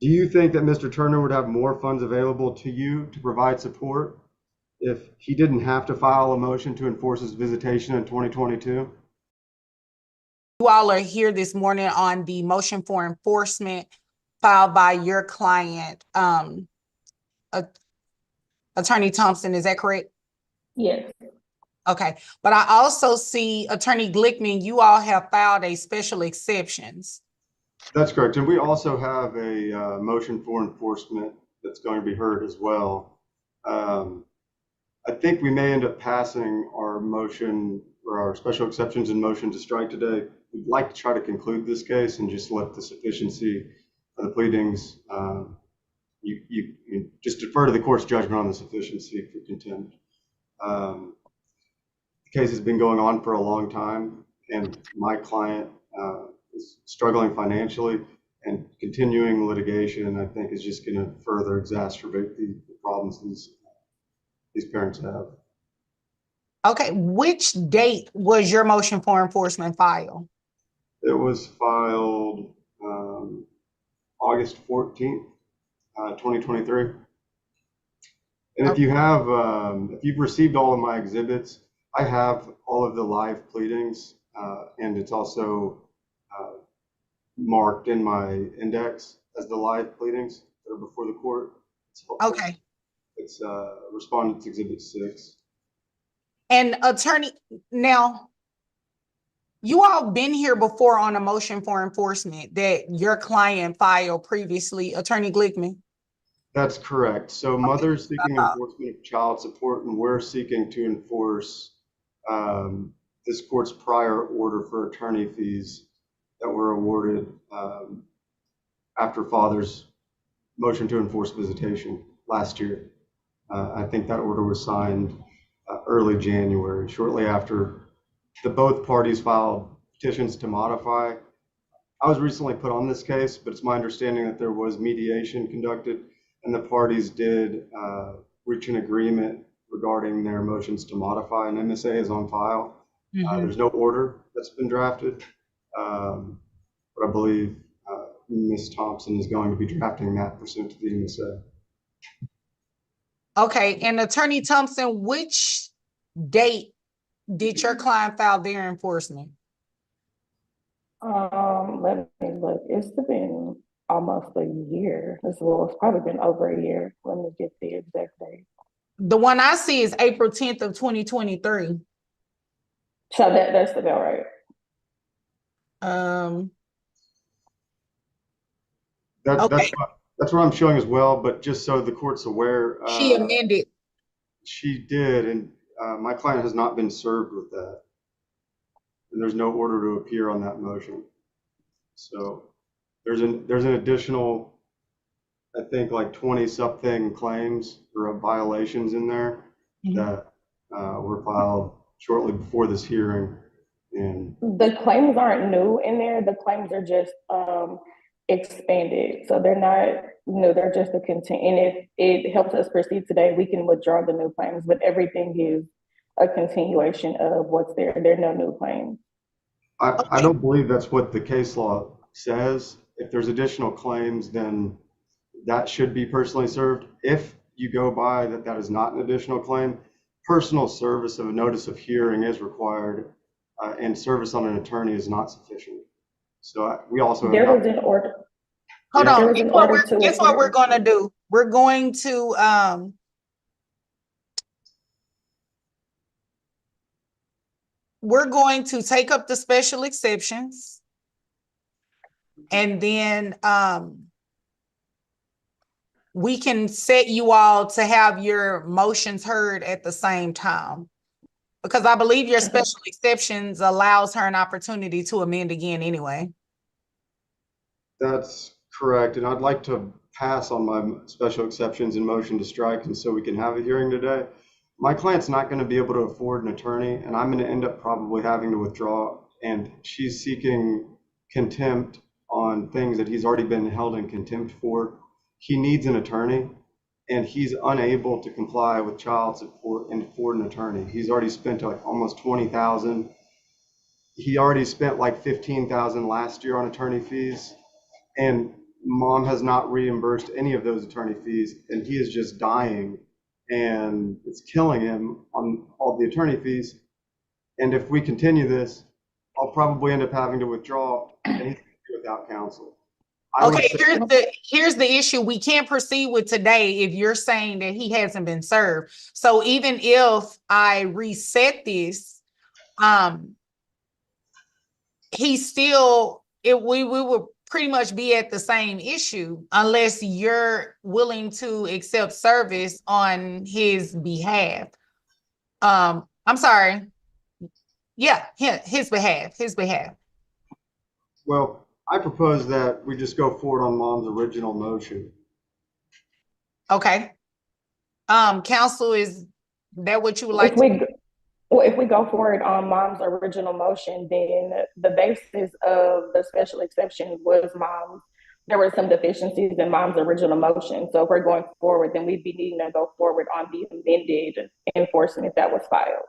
Do you think that Mr. Turner would have more funds available to you to provide support if he didn't have to file a motion to enforce his visitation in 2022? You all are here this morning on the motion for enforcement filed by your client, Attorney Thompson, is that correct? Yes. Okay, but I also see Attorney Glickman, you all have filed a special exceptions. That's correct. And we also have a motion for enforcement that's going to be heard as well. I think we may end up passing our motion or our special exceptions and motion to strike today. We'd like to try to conclude this case and just let the sufficiency of the pleadings, you just defer to the court's judgment on the sufficiency for contempt. The case has been going on for a long time, and my client is struggling financially, and continuing litigation, I think, is just going to further exacerbate the problems these parents have. Okay, which date was your motion for enforcement filed? It was filed August 14th, 2023. And if you have, if you've received all of my exhibits, I have all of the live pleadings, and it's also marked in my index as the live pleadings that are before the court. Okay. It's Respondent's Exhibit 6. And attorney, now, you all been here before on a motion for enforcement that your client filed previously, Attorney Glickman? That's correct. So mother's seeking enforcement of child support, and we're seeking to enforce this court's prior order for attorney fees that were awarded after father's motion to enforce visitation last year. I think that order was signed early January, shortly after both parties filed petitions to modify. I was recently put on this case, but it's my understanding that there was mediation conducted, and the parties did reach an agreement regarding their motions to modify. An MSA is on file. There's no order that's been drafted, but I believe Ms. Thompson is going to be drafting that pursuant to the MSA. Okay, and Attorney Thompson, which date did your client file their enforcement? Let me look. It's been almost a year as well. It's probably been over a year. Let me get the exact date. The one I see is April 10th of 2023. So that's about right. That's what I'm showing as well, but just so the court's aware. She amended. She did, and my client has not been served with that. And there's no order to appear on that motion. So there's an additional, I think, like 20-something claims or violations in there that were filed shortly before this hearing. And the claims aren't new in there. The claims are just expanded. So they're not new, they're just a content. And if it helps us proceed today, we can withdraw the new claims, but everything is a continuation of what's there. There are no new claims. I don't believe that's what the case law says. If there's additional claims, then that should be personally served. If you go by that is not an additional claim, personal service of a notice of hearing is required, and service on an attorney is not sufficient. So we also there was an order. Hold on. Guess what we're going to do? We're going to take up the special exceptions, and then we can set you all to have your motions heard at the same time, because I believe your special exceptions allows her an opportunity to amend again anyway. That's correct, and I'd like to pass on my special exceptions and motion to strike, and so we can have a hearing today. My client's not going to be able to afford an attorney, and I'm going to end up probably having to withdraw, and she's seeking contempt on things that he's already been held in contempt for. He needs an attorney, and he's unable to comply with child support and afford an attorney. He's already spent like almost $20,000. He already spent like $15,000 last year on attorney fees. And mom has not reimbursed any of those attorney fees, and he is just dying, and it's killing him on all the attorney fees. And if we continue this, I'll probably end up having to withdraw, and he's without counsel. Okay, here's the issue. We can't proceed with today if you're saying that he hasn't been served. So even if I reset this, we would pretty much be at the same issue unless you're willing to accept service on his behalf. I'm sorry. Yeah, his behalf. Well, I propose that we just go forward on mom's original motion. Okay. Counsel, is that what you would like to? If we go forward on mom's original motion, then the basis of the special exception was there were some deficiencies in mom's original motion. So if we're going forward, then we'd be needing to go forward on the amended enforcement that was filed.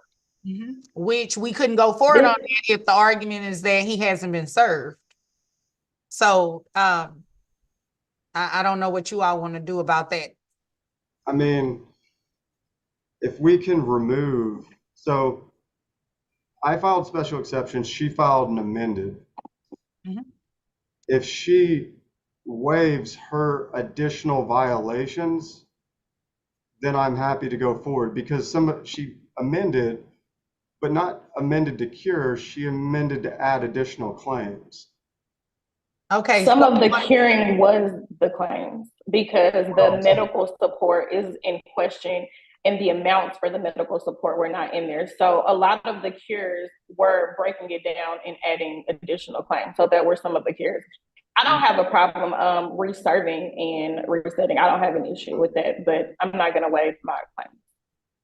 Mm-hmm. Which we couldn't go forward on if the argument is that he hasn't been served. So I don't know what you all want to do about that. I mean, if we can remove, so I filed special exceptions, she filed an amended. Mm-hmm. If she waives her additional violations, then I'm happy to go forward, because she amended, but not amended to cure, she amended to add additional claims. Okay. Some of the curing was the claims, because the medical support is in question and the amounts for the medical support were not in there. So a lot of the cures were breaking it down and adding additional claims. So that were some of the cures. I don't have a problem reserving and resetting. I don't have an issue with that, but I'm not going to waive my claims.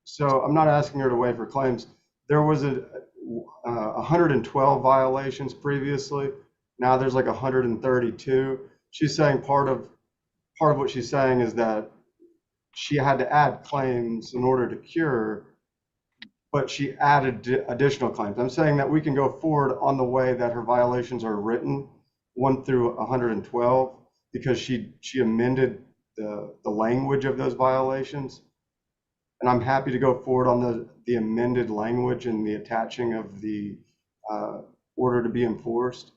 So I'm not asking her to waive her claims. There was 112 violations previously. Now there's like 132. She's saying part of what she's saying is that she had to add claims in order to cure, but she added additional claims. I'm saying that we can go forward on the way that her violations are written, 1 through 112, because she amended the language of those violations. And I'm happy to go forward on the amended language and the attaching of the order to be enforced.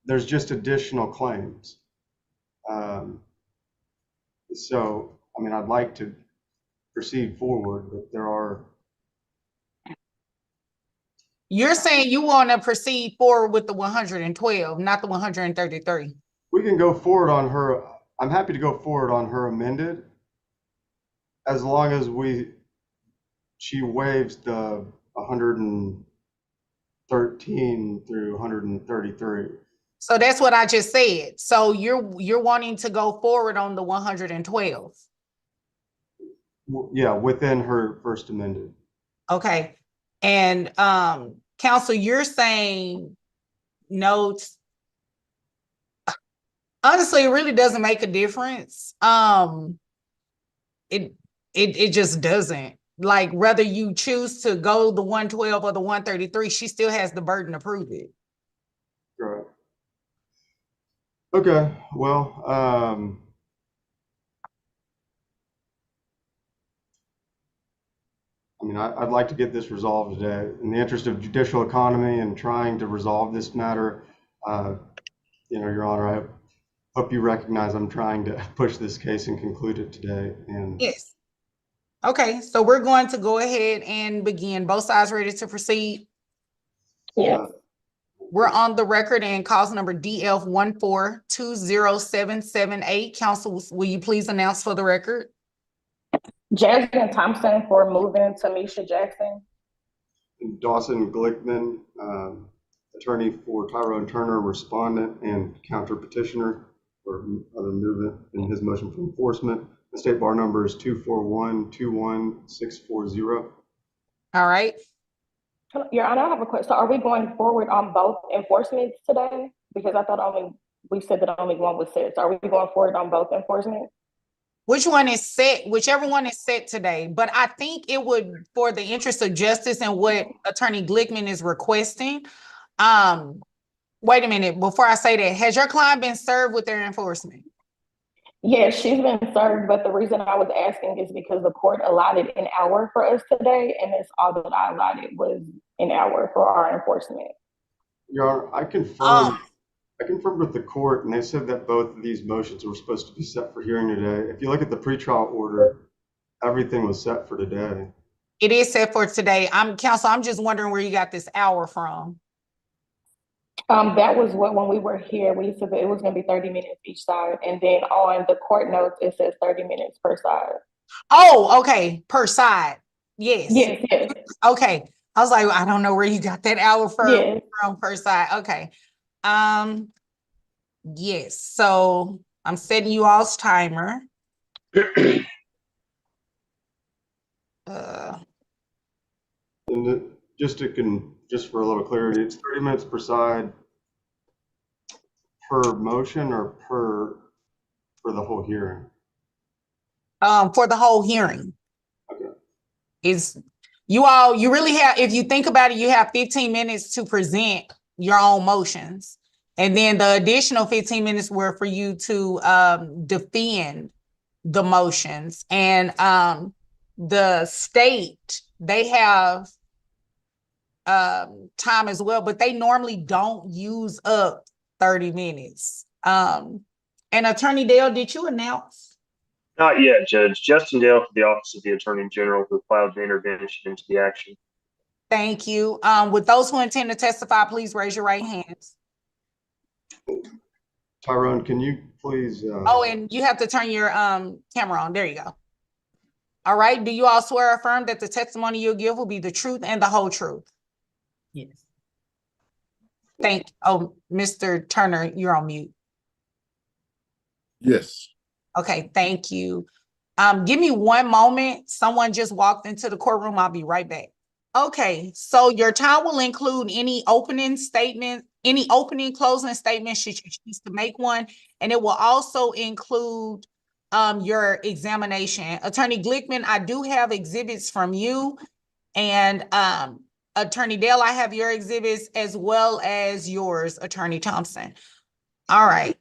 There's just additional claims. So, I mean, I'd like to proceed forward, but there are. You're saying you want to proceed forward with the 112, not the 133. We can go forward on her. I'm happy to go forward on her amended, as long as she waives the 113 through 133. So that's what I just said. So you're wanting to go forward on the 112. Yeah, within her first amended. Okay. And counsel, you're saying notes. Honestly, it really doesn't make a difference. It just doesn't. Like, whether you choose to go the 112 or the 133, she still has the burden to prove it. Right. Okay, well, I mean, I'd like to get this resolved today. In the interest of judicial economy and trying to resolve this matter, Your Honor, I hope you recognize I'm trying to push this case and conclude it today. And yes. Okay, so we're going to go ahead and begin. Both sides ready to proceed? Yeah. We're on the record and cause number DF1420778. Counsel, will you please announce for the record? Jasmine Thompson for moving Tamisha Jackson. Dawson Glickman, attorney for Tyrone Turner, respondent and counter petitioner for other movement in his motion for enforcement. The state bar number is 241-21640. All right. Your Honor, I have a question. So are we going forward on both enforcements today? Because I thought we said that only one was set. So are we going forward on both enforcement? Which one is set? Whichever one is set today. But I think it would, for the interest of justice and what Attorney Glickman is requesting. Wait a minute, before I say that, has your client been served with their enforcement? Yeah, she's been served, but the reason I was asking is because the court allotted an hour for us today, and that's all that I allotted was an hour for our enforcement. Your Honor, I confirmed with the court, and they said that both of these motions were supposed to be set for hearing today. If you look at the pretrial order, everything was set for today. It is set for today. Counsel, I'm just wondering where you got this hour from. That was when we were here, we said that it was going to be 30 minutes each side. And then on the court notes, it says 30 minutes per side. Oh, okay. Per side. Yes. Yes. Okay. I was like, I don't know where you got that hour from per side. Okay. Yes. So I'm setting you all's timer. And just for a little clarity, it's 30 minutes per side per motion or for the whole hearing? For the whole hearing. Okay. You really have, if you think about it, you have 15 minutes to present your own motions. And then the additional 15 minutes were for you to defend the motions. And the state, they have time as well, but they normally don't use up 30 minutes. And Attorney Dale, did you announce? Not yet, Judge. Justin Dale for the Office of the Attorney General, who filed the intervention into the action. Thank you. With those who intend to testify, please raise your right hands. Tyrone, can you please? Oh, and you have to turn your camera on. There you go. All right. Do you all swear or affirm that the testimony you'll give will be the truth and the whole truth? Yes. Mr. Turner, you're on mute. Yes. Okay, thank you. Give me one moment. Someone just walked into the courtroom. I'll be right back. Okay, so your time will include any opening statement, any opening, closing statement should you choose to make one, and it will also include your examination. Attorney Glickman, I do have exhibits from you, and Attorney Dale, I have your exhibits as well as yours, Attorney Thompson. All right.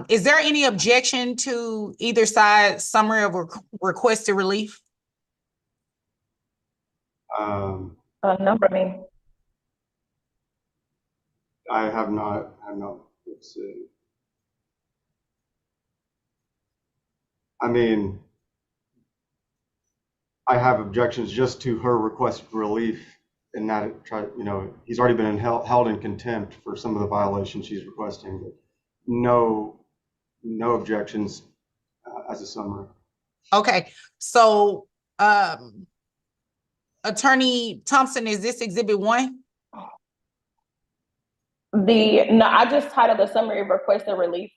Is there any objection to either side's summary of requested relief? No, for me. I have not. Let's see. I mean, I have objections just to her requested relief in that he's already been held in contempt for some of the violations she's requesting, but no objections as a summary. Okay, so Attorney Thompson, is this exhibit 1? No, I just titled the summary of requested relief.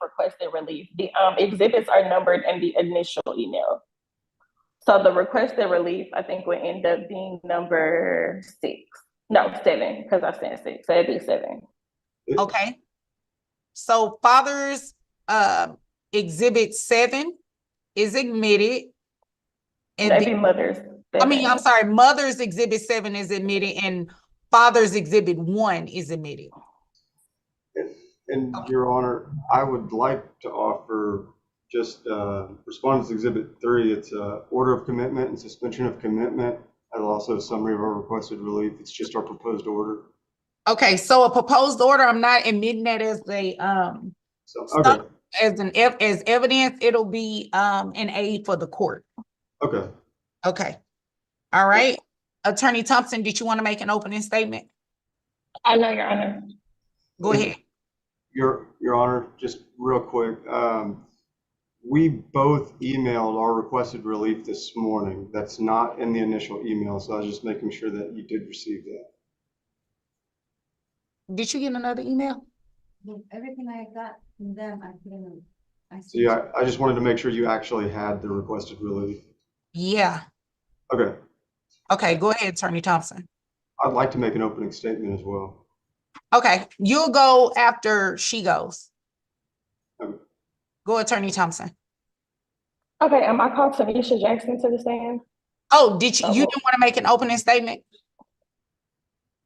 The exhibits are numbered in the initial email. So the requested relief, I think, would end up being number 6. No, 7, because I said 6. So it'd be 7. Okay. So father's exhibit 7 is admitted. And Maybe mother's. I'm sorry, mother's exhibit 7 is admitted and father's exhibit 1 is admitted. And Your Honor, I would like to offer just respondent's exhibit 3. It's order of commitment and suspension of commitment, and also a summary of our requested relief. It's just our proposed order. Okay, so a proposed order, I'm not admitting that as a as evidence. It'll be an aid for the court. Okay. Okay. All right. Attorney Thompson, did you want to make an opening statement? I know, Your Honor. Go ahead. Your Honor, just real quick. We both emailed our requested relief this morning. That's not in the initial email, so I was just making sure that you did receive that. Did you get another email? Everything I got from them, I put in. So yeah, I just wanted to make sure you actually had the requested relief. Yeah. Okay. Okay, go ahead, Attorney Thompson. I'd like to make an opening statement as well. Okay, you'll go after she goes. Okay. Go, Attorney Thompson. Okay, I called Tanisha Jackson to the stand. Oh, did you? You didn't want to make an opening statement?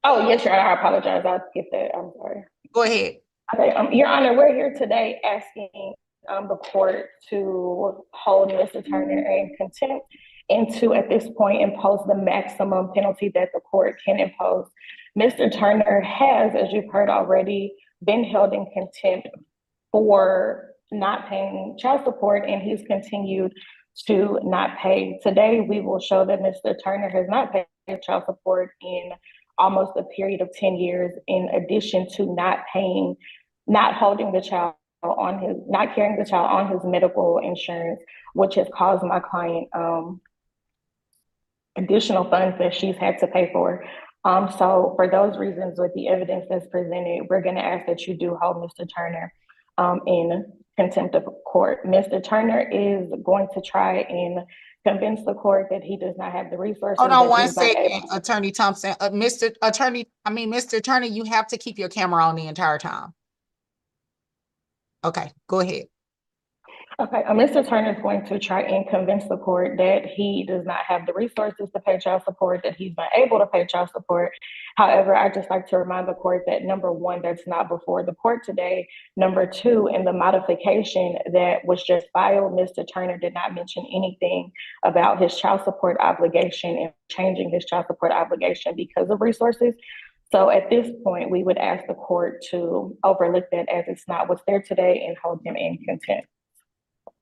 Oh, yes, Your Honor. I apologize. I'll skip that. I'm sorry. Go ahead. Okay, Your Honor, we're here today asking the court to hold Mr. Turner in contempt and to, at this point, impose the maximum penalty that the court can impose. Mr. Turner has, as you've heard already, been held in contempt for not paying child support, and he's continued to not pay. Today, we will show that Mr. Turner has not paid child support in almost a period of 10 years, in addition to not holding the child on his, not carrying the child on his medical insurance, which has caused my client additional funds that she's had to pay for. So for those reasons, with the evidence that's presented, we're going to ask that you do hold Mr. Turner in contempt of court. Mr. Turner is going to try and convince the court that he does not have the resources. Hold on one second, Attorney Thompson. Mr. Turner, you have to keep your camera on the entire time. Okay, go ahead. Okay, Mr. Turner is going to try and convince the court that he does not have the resources to pay child support, that he's not able to pay child support. However, I'd just like to remind the court that, number one, that's not before the court today. Number two, in the modification that was just filed, Mr. Turner did not mention anything about his child support obligation and changing his child support obligation because of resources. So at this point, we would ask the court to overlook that as it's not what's there today and hold him in contempt.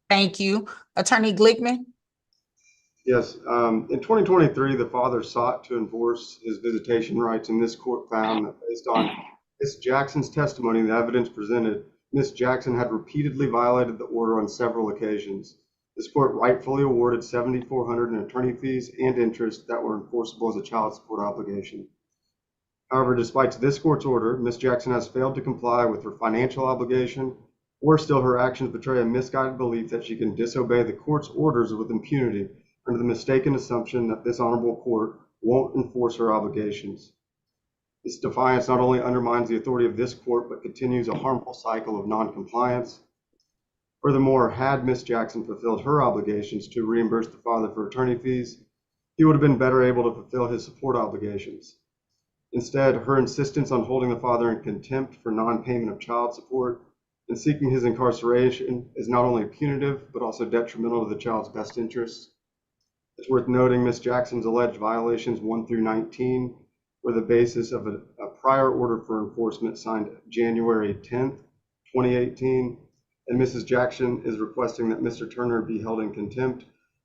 Thank you. Attorney Glickman? Yes, in 2023, the father sought to enforce his visitation rights, and this court found that based on Ms. Jackson's testimony and the evidence presented, Ms. Jackson had repeatedly violated the order on several occasions. This court rightfully awarded $7,400 in attorney fees and interest that were enforceable as a child support obligation. However, despite this court's order, Ms. Jackson has failed to comply with her financial obligation. Or still, her actions betray a misguided belief that she can disobey the court's orders with impunity under the mistaken assumption that this honorable court won't enforce her obligations. This defiance not only undermines the authority of this court, but continues a harmful cycle of noncompliance. Furthermore, had Ms. Jackson fulfilled her obligations to reimburse the father for attorney fees, he would have been better able to fulfill his support obligations. Instead, her insistence on holding the father in contempt for non-payment of child support and seeking his incarceration is not only punitive, but also detrimental to the child's best interests. It's worth noting Ms. Jackson's alleged violations 1 through 19 were the basis of a prior order for enforcement signed January 10th, 2018, and Mrs. Jackson is requesting that Mr. Turner be held in contempt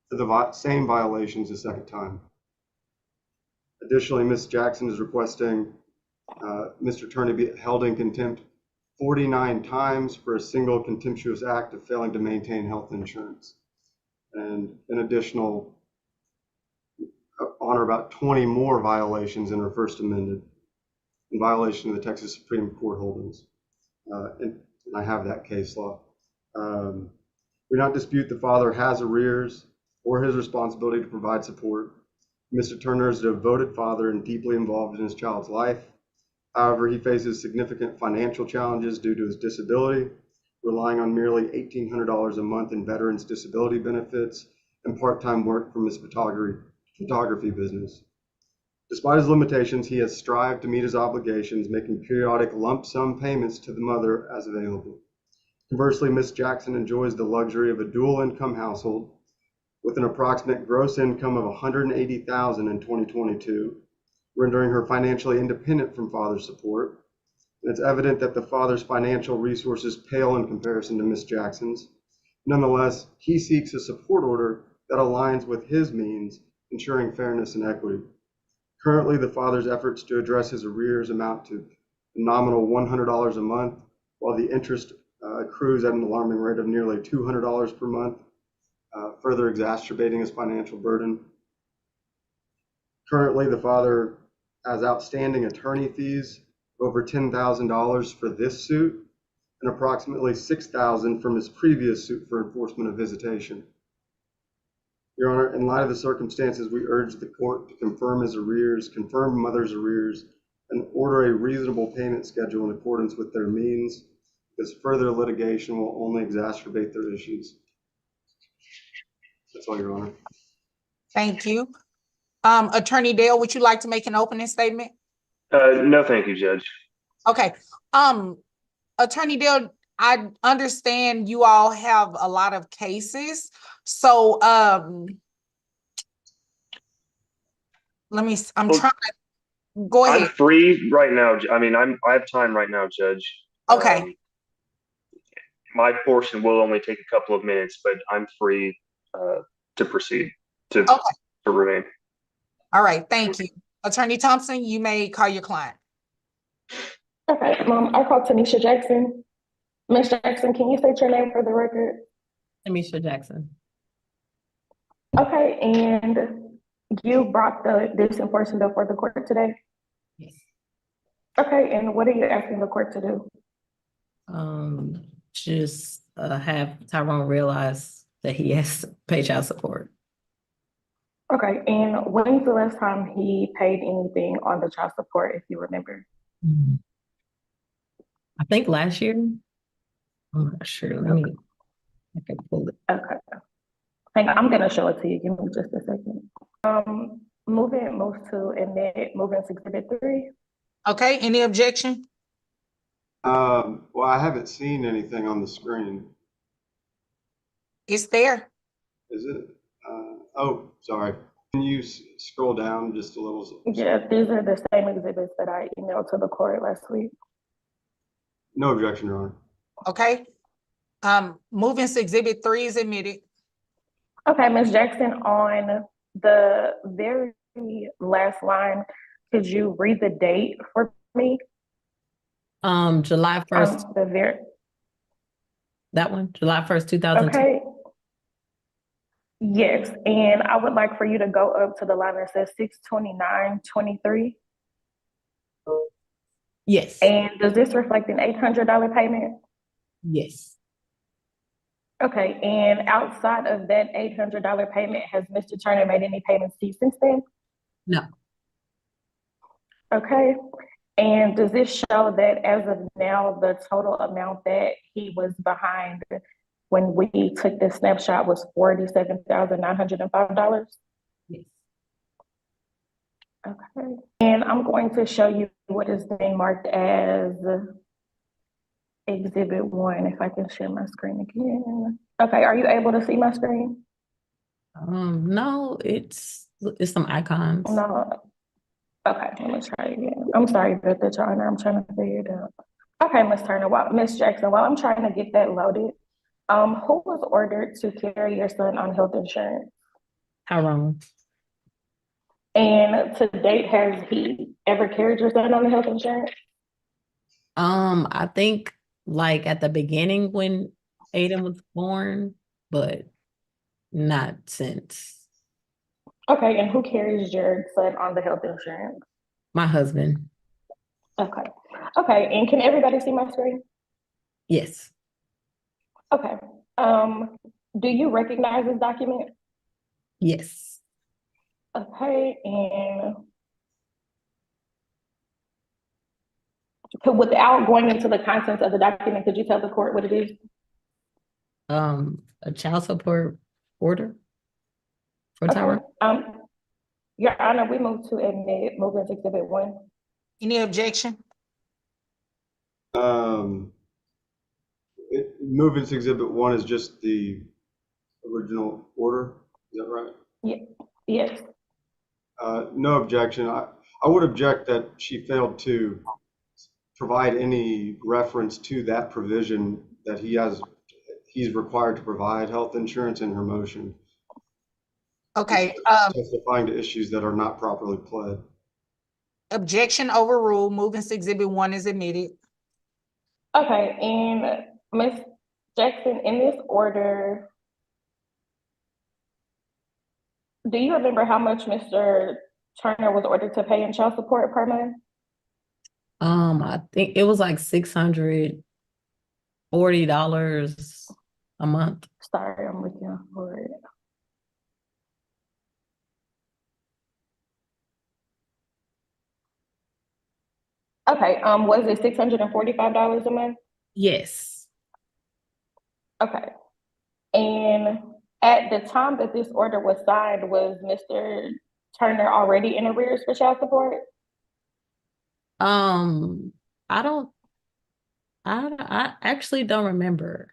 for the same violations a second time. Additionally, Ms. Jackson is requesting Mr. Turner be held in contempt 49 times for a single contemptuous act of failing to maintain health insurance, and an additional on or about 20 more violations in her first amended in violation of the Texas Supreme Court holdings. And I have that case law. We not dispute the father has arrears or his responsibility to provide support. Mr. Turner is a devoted father and deeply involved in his child's life. However, he faces significant financial challenges due to his disability, relying on merely $1,800 a month in veterans' disability benefits and part-time work from his photography business. Despite his limitations, he has strived to meet his obligations, making periodic lump sum payments to the mother as available. Conversely, Ms. Jackson enjoys the luxury of a dual income household with an approximate gross income of $180,000 in 2022, rendering her financially independent from father's support. And it's evident that the father's financial resources pale in comparison to Ms. Jackson's. Nonetheless, he seeks a support order that aligns with his means, ensuring fairness and equity. Currently, the father's efforts to address his arrears amount to a nominal $100 a month, while the interest accrues at an alarming rate of nearly $200 per month, further exacerbating his financial burden. Currently, the father has outstanding attorney fees of over $10,000 for this suit and approximately $6,000 from his previous suit for enforcement of visitation. Your Honor, in light of the circumstances, we urge the court to confirm his arrears, confirm mother's arrears, and order a reasonable payment schedule in accordance with their means, because further litigation will only exacerbate their issues. That's all, Your Honor. Thank you. Attorney Dale, would you like to make an opening statement? No, thank you, Judge. Okay. Attorney Dale, I understand you all have a lot of cases. So, I'm Well, trying to, go I'm ahead. free right now. I mean, I have time right now, Judge. Okay. My portion will only take a couple of minutes, but I'm free to proceed to remain. All right. Thank you. Attorney Thompson, you may call your client. Okay, I called Tanisha Jackson. Ms. Jackson, can you state your name for the record? Tanisha Jackson. Okay, and you brought this enforcement bill for the court today? Yes. Okay, and what are you asking the court to do? Just have Tyrone realize that he has to pay child support. Okay, and when's the last time he paid anything on the child support, if you remember? I think last year. I'm not sure. I can pull it. Okay. Hang on, I'm gonna show it to you. Give me just a second. Move to admit, move into exhibit 3. Okay. Any objection? Well, I haven't seen anything on the screen. It's there. Is it? Oh, sorry. Can you scroll down just a little? Yeah, these are the same exhibits that I emailed to the court last week. No objection, Your Honor. Okay. Moving to exhibit 3 is admitted. Okay, Ms. Jackson, on the very last line, could you read the date for me? July 1st. On the very. That one, July 1st, 2002. Okay. Yes, and I would like for you to go up to the line that says 629.23. Yes. And does this reflect an $800 payment? Yes. Okay, and outside of that $800 payment, has Mr. Turner made any payments to you since then? No. Okay, and does this show that as of now, the total amount that he was behind when we took this snapshot was $47,905? Yes. Okay, and I'm going to show you what is being marked as Exhibit 1, if I can share my screen again. Okay, are you able to see my screen? No, it's some icons. No. Okay, let me try again. I'm sorry about that, Your Honor. I'm trying to figure it out. Okay, Ms. Jackson, while I'm trying to get that loaded, who was ordered to carry your son on health insurance? Tyrone. And to date, has he ever carried your son on the health insurance? I think like at the beginning when Aiden was born, but not since. Okay, and who carries your son on the health insurance? My husband. Okay. Okay, and can everybody see my screen? Yes. Okay. Do you recognize this document? Yes. Okay, and without going into the contents of the document, could you tell the court what it is? A child support order for Tyrone. Okay. Your Honor, we move to admit, move into exhibit 1. Any objection? Moving to exhibit 1 is just the original order. Is that right? Yeah. Yes. No objection. I would object that she failed to provide any reference to that provision that he's required to provide health insurance in her motion. Okay. Testifying to issues that are not properly pled. Objection overruled. Moving to exhibit 1 is admitted. Okay, and Ms. Jackson, in this order, do you remember how much Mr. Turner was ordered to pay in child support per month? I think it was like $640 a month. Sorry, I'm looking for it. Okay, was it $645 a month? Yes. Okay. And at the time that this order was signed, was Mr. Turner already in arrears for child support? I don't I actually don't remember.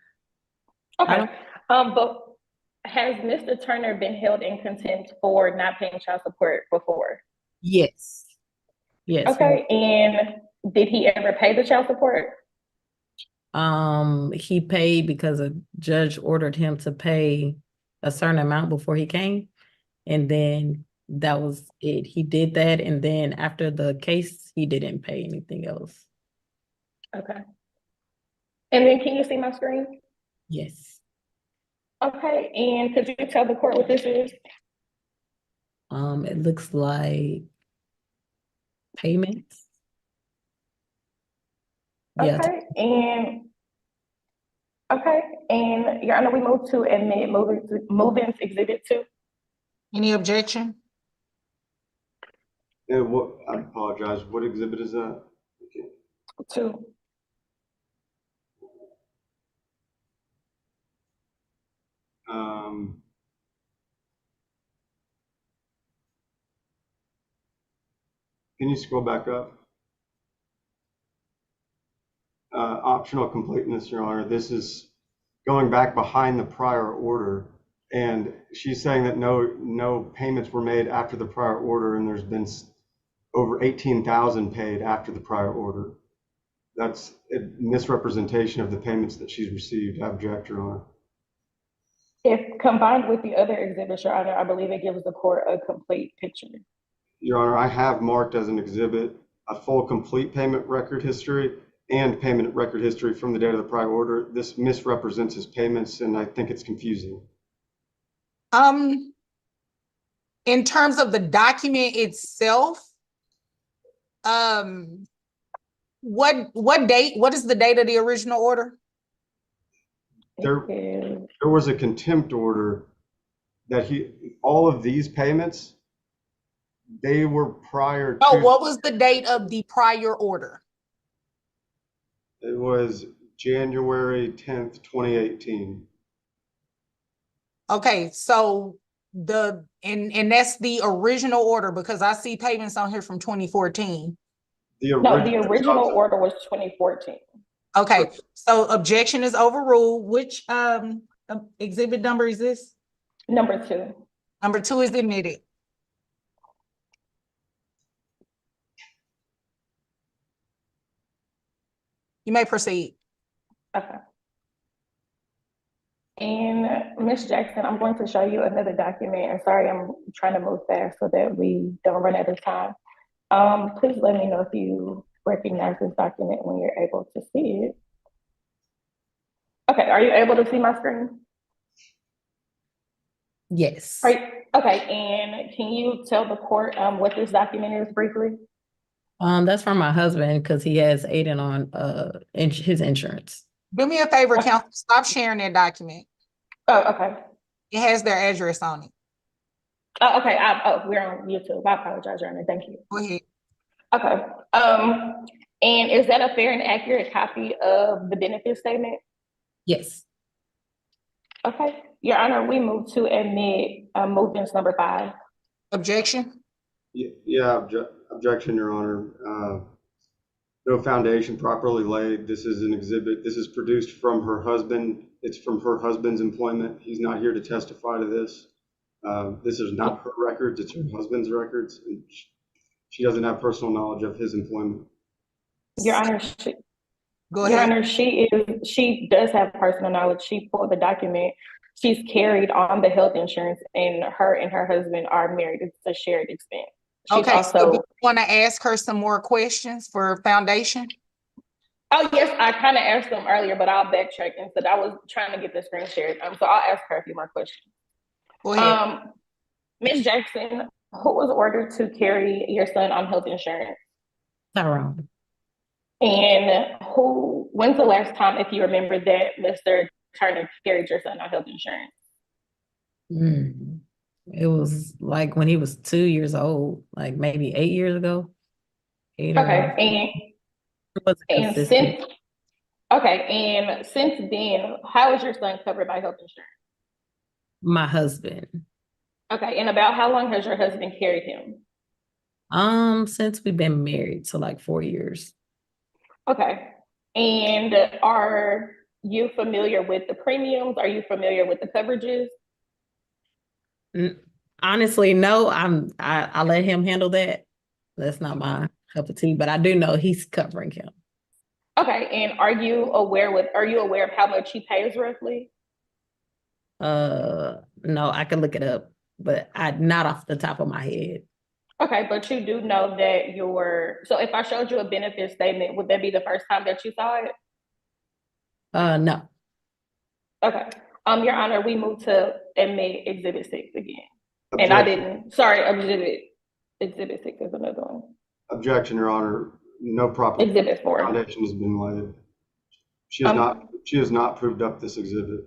I Okay. don't- But has Mr. Turner been held in contempt for not paying child support before? Yes. Yes. Okay, and did he ever pay the child support? He paid because a judge ordered him to pay a certain amount before he came. And then that was it. He did that. And then after the case, he didn't pay anything else. Okay. And then can you see my screen? Yes. Okay, and could you tell the court what this is? It looks like payments. Yeah. And Your Honor, we move to admit move-ins exhibit 2. Any objection? And what, I apologize, what exhibit is that? 2. Can you scroll back up? Optional completeness, Your Honor. This is going back behind the prior order, and she's saying that no payments were made after the prior order, and there's been over 18,000 paid after the prior order. That's a misrepresentation of the payments that she's received. I object, Your Honor. If combined with the other exhibits, Your Honor, I believe it gives the court a complete picture. Your Honor, I have marked as an exhibit a full complete payment record history and payment record history from the date of the prior order. This misrepresents his payments, and I think it's confusing. In terms of the document itself, what is the date of the original order? There was a contempt order that all of these payments, they were prior to. Oh, what was the date of the prior order? It was January 10th, 2018. Okay, so and that's the original order, because I see payments on here from 2014. The original order was 2014. Okay, so objection is overruled. Which exhibit number is this? Number 2. Number 2 is admitted. You may proceed. Okay. And Ms. Jackson, I'm going to show you another document. And sorry, I'm trying to move fast so that we don't run out of time. Please let me know if you recognize this document when you're able to see it. Okay, are you able to see my screen? Yes. Right. Okay, and can you tell the court what this document is briefly? That's from my husband because he has Aiden on his insurance. Do me a favor, counsel. Stop sharing that document. Oh, okay. It has their address on it. Oh, okay. We're on YouTube. I apologize, Your Honor. Thank you. Go ahead. Okay. And is that a fair and accurate copy of the benefit statement? Yes. Okay. Your Honor, we move to admit movements number 5. Objection? Yeah, objection, Your Honor. No foundation properly laid. This is an exhibit. This is produced from her husband. It's from her husband's employment. He's not here to testify to this. This is not her records. It's her husband's records. And she doesn't have personal knowledge of his employment. Your Honor, Go ahead. Your Honor, she does have personal knowledge. She pulled the document. She's carried on the health insurance, and her husband are married. It's a shared expense. She's Okay, also, so do you want to ask her some more questions for foundation? Oh, yes, I kind of asked them earlier, but I'll backtrack and said I was trying to get the screen shared. So I'll ask her a few more questions. Go ahead. Ms. Jackson, who was ordered to carry your son on health insurance? Tyrone. And when's the last time, if you remember, that Mr. Turner carried your son on health insurance? It was like when he was 2 years old, like maybe 8 years ago. Okay, and since then, how is your son covered by health insurance? My husband. Okay, and about how long has your husband carried him? Since we've been married, so like 4 years. Okay. And are you familiar with the premiums? Are you familiar with the coverages? Honestly, no. I let him handle that. That's not my cup of tea, but I do know he's covering him. Okay, and are you aware of how much he pays roughly? No, I can look it up, but not off the top of my head. Okay, but you do know that so if I showed you a benefit statement, would that be the first time that you saw it? No. Okay. Your Honor, we move to admit Exhibit 6 again. Objection. And I didn't, sorry, Exhibit 6 is another one. Objection, Your Honor. No proper Exhibit 4. foundation has been laid. She has not proved up this exhibit.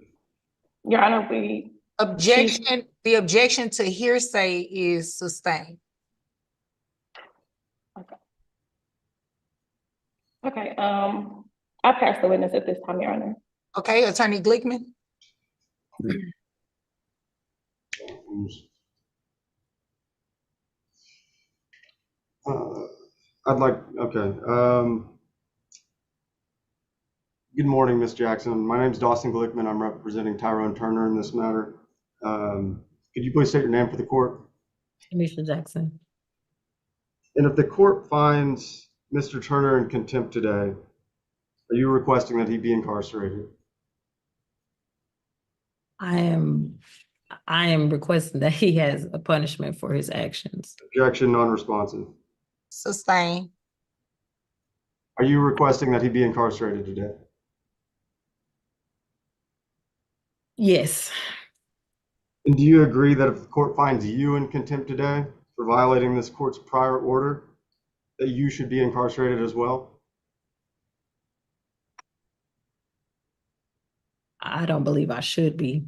Your Honor, The objection to hearsay is sustained. Okay, I pass the witness at this time, Your Honor. Okay, Attorney Glickman. Good morning, Ms. Jackson. My name is Dawson Glickman. I'm representing Tyrone Turner in this matter. Could you please state your name for the court? Mr. Jackson. And if the court finds Mr. Turner in contempt today, are you requesting that he be incarcerated? I am requesting that he has a punishment for his actions. Objection, non-responsive. Sustained. Are you requesting that he be incarcerated today? Yes. And do you agree that if the court finds you in contempt today for violating this court's prior order, that you should be incarcerated as well? I don't believe I should be.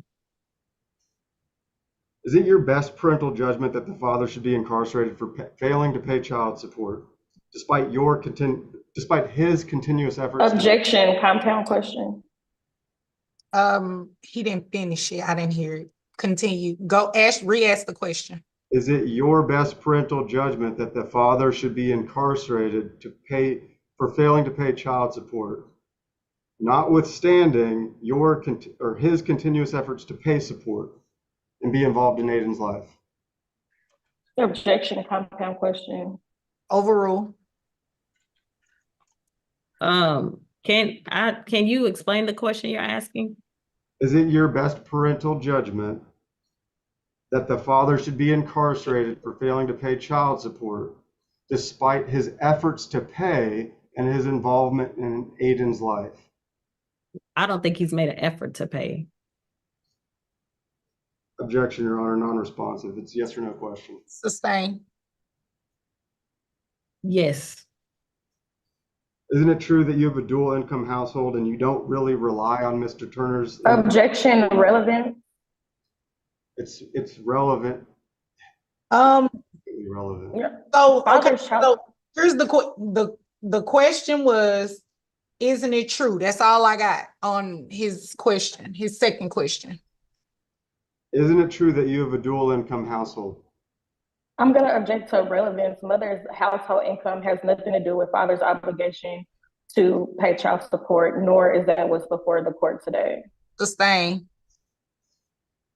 Is it your best parental judgment that the father should be incarcerated for failing to pay child support, despite his continuous efforts? Objection, compound question. He didn't finish it. I didn't hear it. Continue. Re-ask the question. Is it your best parental judgment that the father should be incarcerated for failing to pay child support, notwithstanding his continuous efforts to pay support and be involved in Aiden's life? Objection, compound question. Overrule. Can you explain the question you're asking? Is it your best parental judgment that the father should be incarcerated for failing to pay child support, despite his efforts to pay and his involvement in Aiden's life? I don't think he's made an effort to pay. Objection, Your Honor, non-responsive. It's yes or no question. Sustained. Yes. Isn't it true that you have a dual income household and you don't really rely on Mr. Turner's? Objection, relevant. It's relevant. Relevant. Yeah. So okay. So here's the question was, isn't it true? That's all I got on his question. His second question. Isn't it true that you have a dual income household? I'm going to object to relevance. Mother's household income has nothing to do with father's obligation to pay child support, nor is that what's before the court today. Sustained.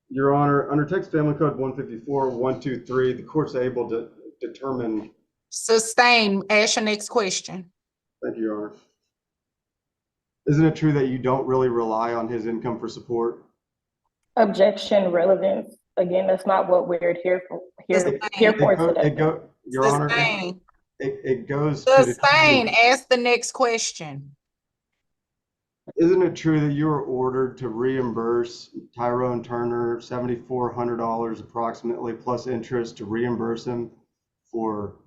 Your Honor, under Texas Family Code 154.123, the court's able to determine. Sustained. Ask your next question. Thank you, Your Honor. Isn't it true that you don't really rely on his income for support? Objection, relevance. Again, that's not what we're here for today. Your Honor, it goes Sustained. Ask the next question. Isn't it true that you were ordered to reimburse Tyrone Turner $7,400 approximately plus interest to reimburse him for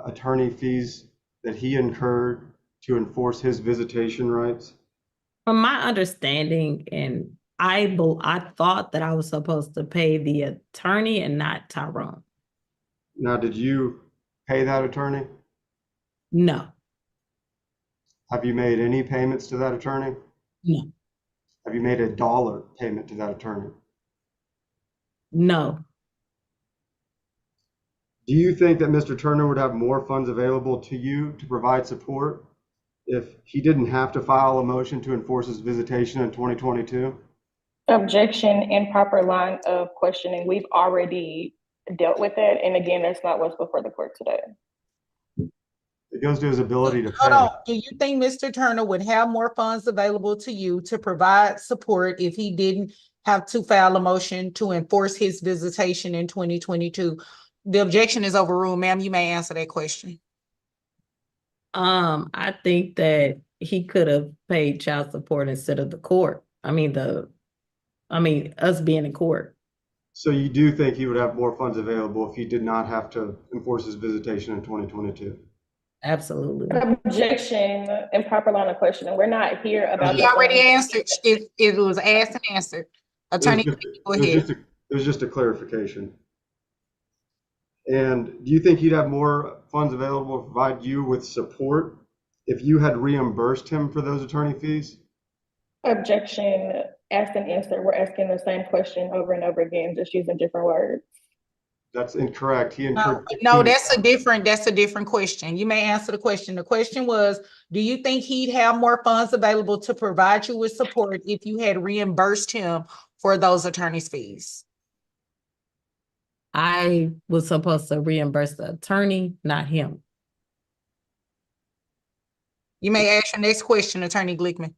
attorney fees that he incurred to enforce his visitation rights? From my understanding, and I thought that I was supposed to pay the attorney and not Tyrone. Now, did you pay that attorney? No. Have you made any payments to that attorney? No. Have you made a dollar payment to that attorney? No. Do you think that Mr. Turner would have more funds available to you to provide support if he didn't have to file a motion to enforce his visitation in 2022? Objection, improper line of questioning. We've already dealt with that. And again, that's not what's before the court today. It goes to his ability to Hold pay. on. Do you think Mr. Turner would have more funds available to you to provide support if he didn't have to file a motion to enforce his visitation in 2022? The objection is overruled. Ma'am, you may answer that question. I think that he could have paid child support instead of the court. I mean, us being in court. So you do think he would have more funds available if he did not have to enforce his visitation in 2022? Absolutely. Objection, improper line of questioning. We're not here about. He already answered. It was asked and answered. Attorney, go ahead. It was just a clarification. And do you think he'd have more funds available to provide you with support if you had reimbursed him for those attorney fees? Objection, asked and answered. We're asking the same question over and over again, just using different words. That's incorrect. He incurred. No, that's a different question. You may answer the question. The question was, do you think he'd have more funds available to provide you with support if you had reimbursed him for those attorney's fees? I was supposed to reimburse the attorney, not him. You may ask your next question, Attorney Glickman.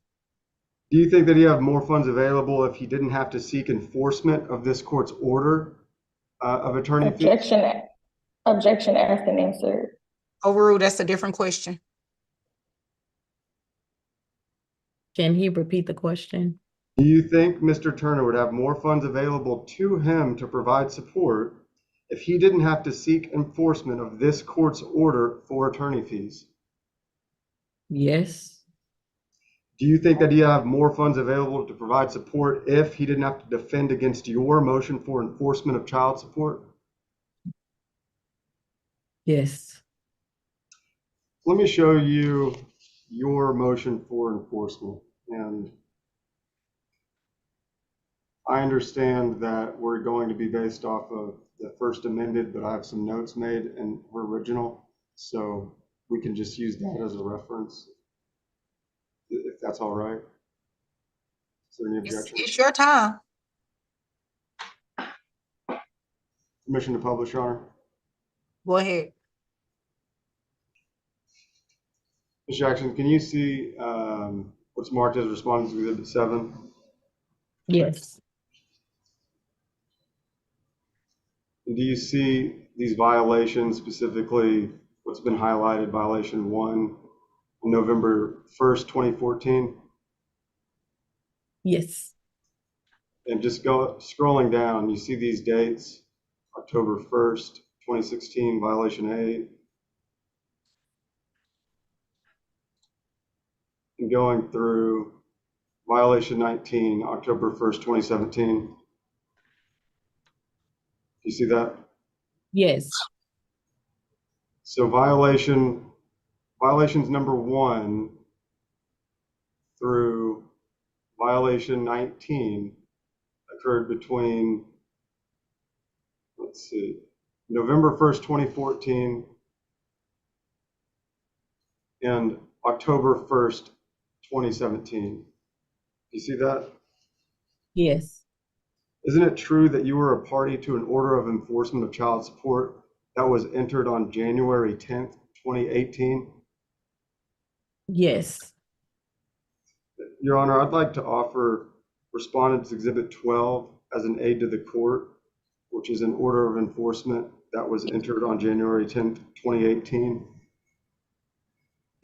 Do you think that he'd have more funds available if he didn't have to seek enforcement of this court's order of attorney fees? Objection, asked and answered. Overruled, that's a different question. Can he repeat the question? Do you think Mr. Turner would have more funds available to him to provide support if he didn't have to seek enforcement of this court's order for attorney fees? Yes. Do you think that he'd have more funds available to provide support if he didn't have to defend against your motion for enforcement of child support? Yes. Let me show you your motion for enforcement. And I understand that we're going to be based off of the first amended, but I have some notes made in her original, so we can just use that as a reference, if that's all right. Is there any objection? It's your time. Permission to publish, Your Honor. Go ahead. Ms. Jackson, can you see what's marked as Respondents Exhibit 7? Yes. And do you see these violations, specifically what's been highlighted, violation 1, on November 1st, 2014? Yes. And just scrolling down, you see these dates: October 1st, 2016, violation 8. And going through violation 19, October 1st, 2017. You see that? Yes. So violations number 1 through violation 19 occurred between, let's see, November 1st, 2014 and October 1st, 2017. You see that? Yes. Isn't it true that you were a party to an order of enforcement of child support that was entered on January 10th, 2018? Yes. Your Honor, I'd like to offer Respondents Exhibit 12 as an aid to the court, which is an order of enforcement that was entered on January 10th, 2018.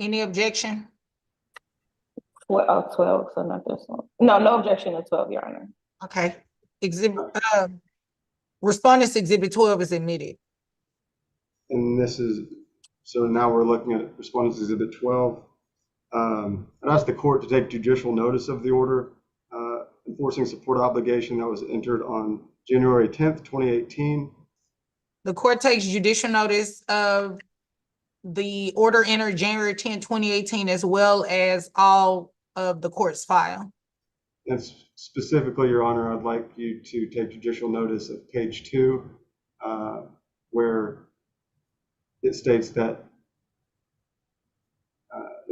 Any objection? Well, 12, so not this one. No objection to 12, Your Honor. Okay. Respondents Exhibit 12 is admitted. And this is, so now we're looking at Respondents Exhibit 12. I'd ask the court to take judicial notice of the order enforcing support obligation that was entered on January 10th, 2018. The court takes judicial notice of the order entered January 10th, 2018, as well as all of the court's file. And specifically, Your Honor, I'd like you to take judicial notice of page 2, where it states that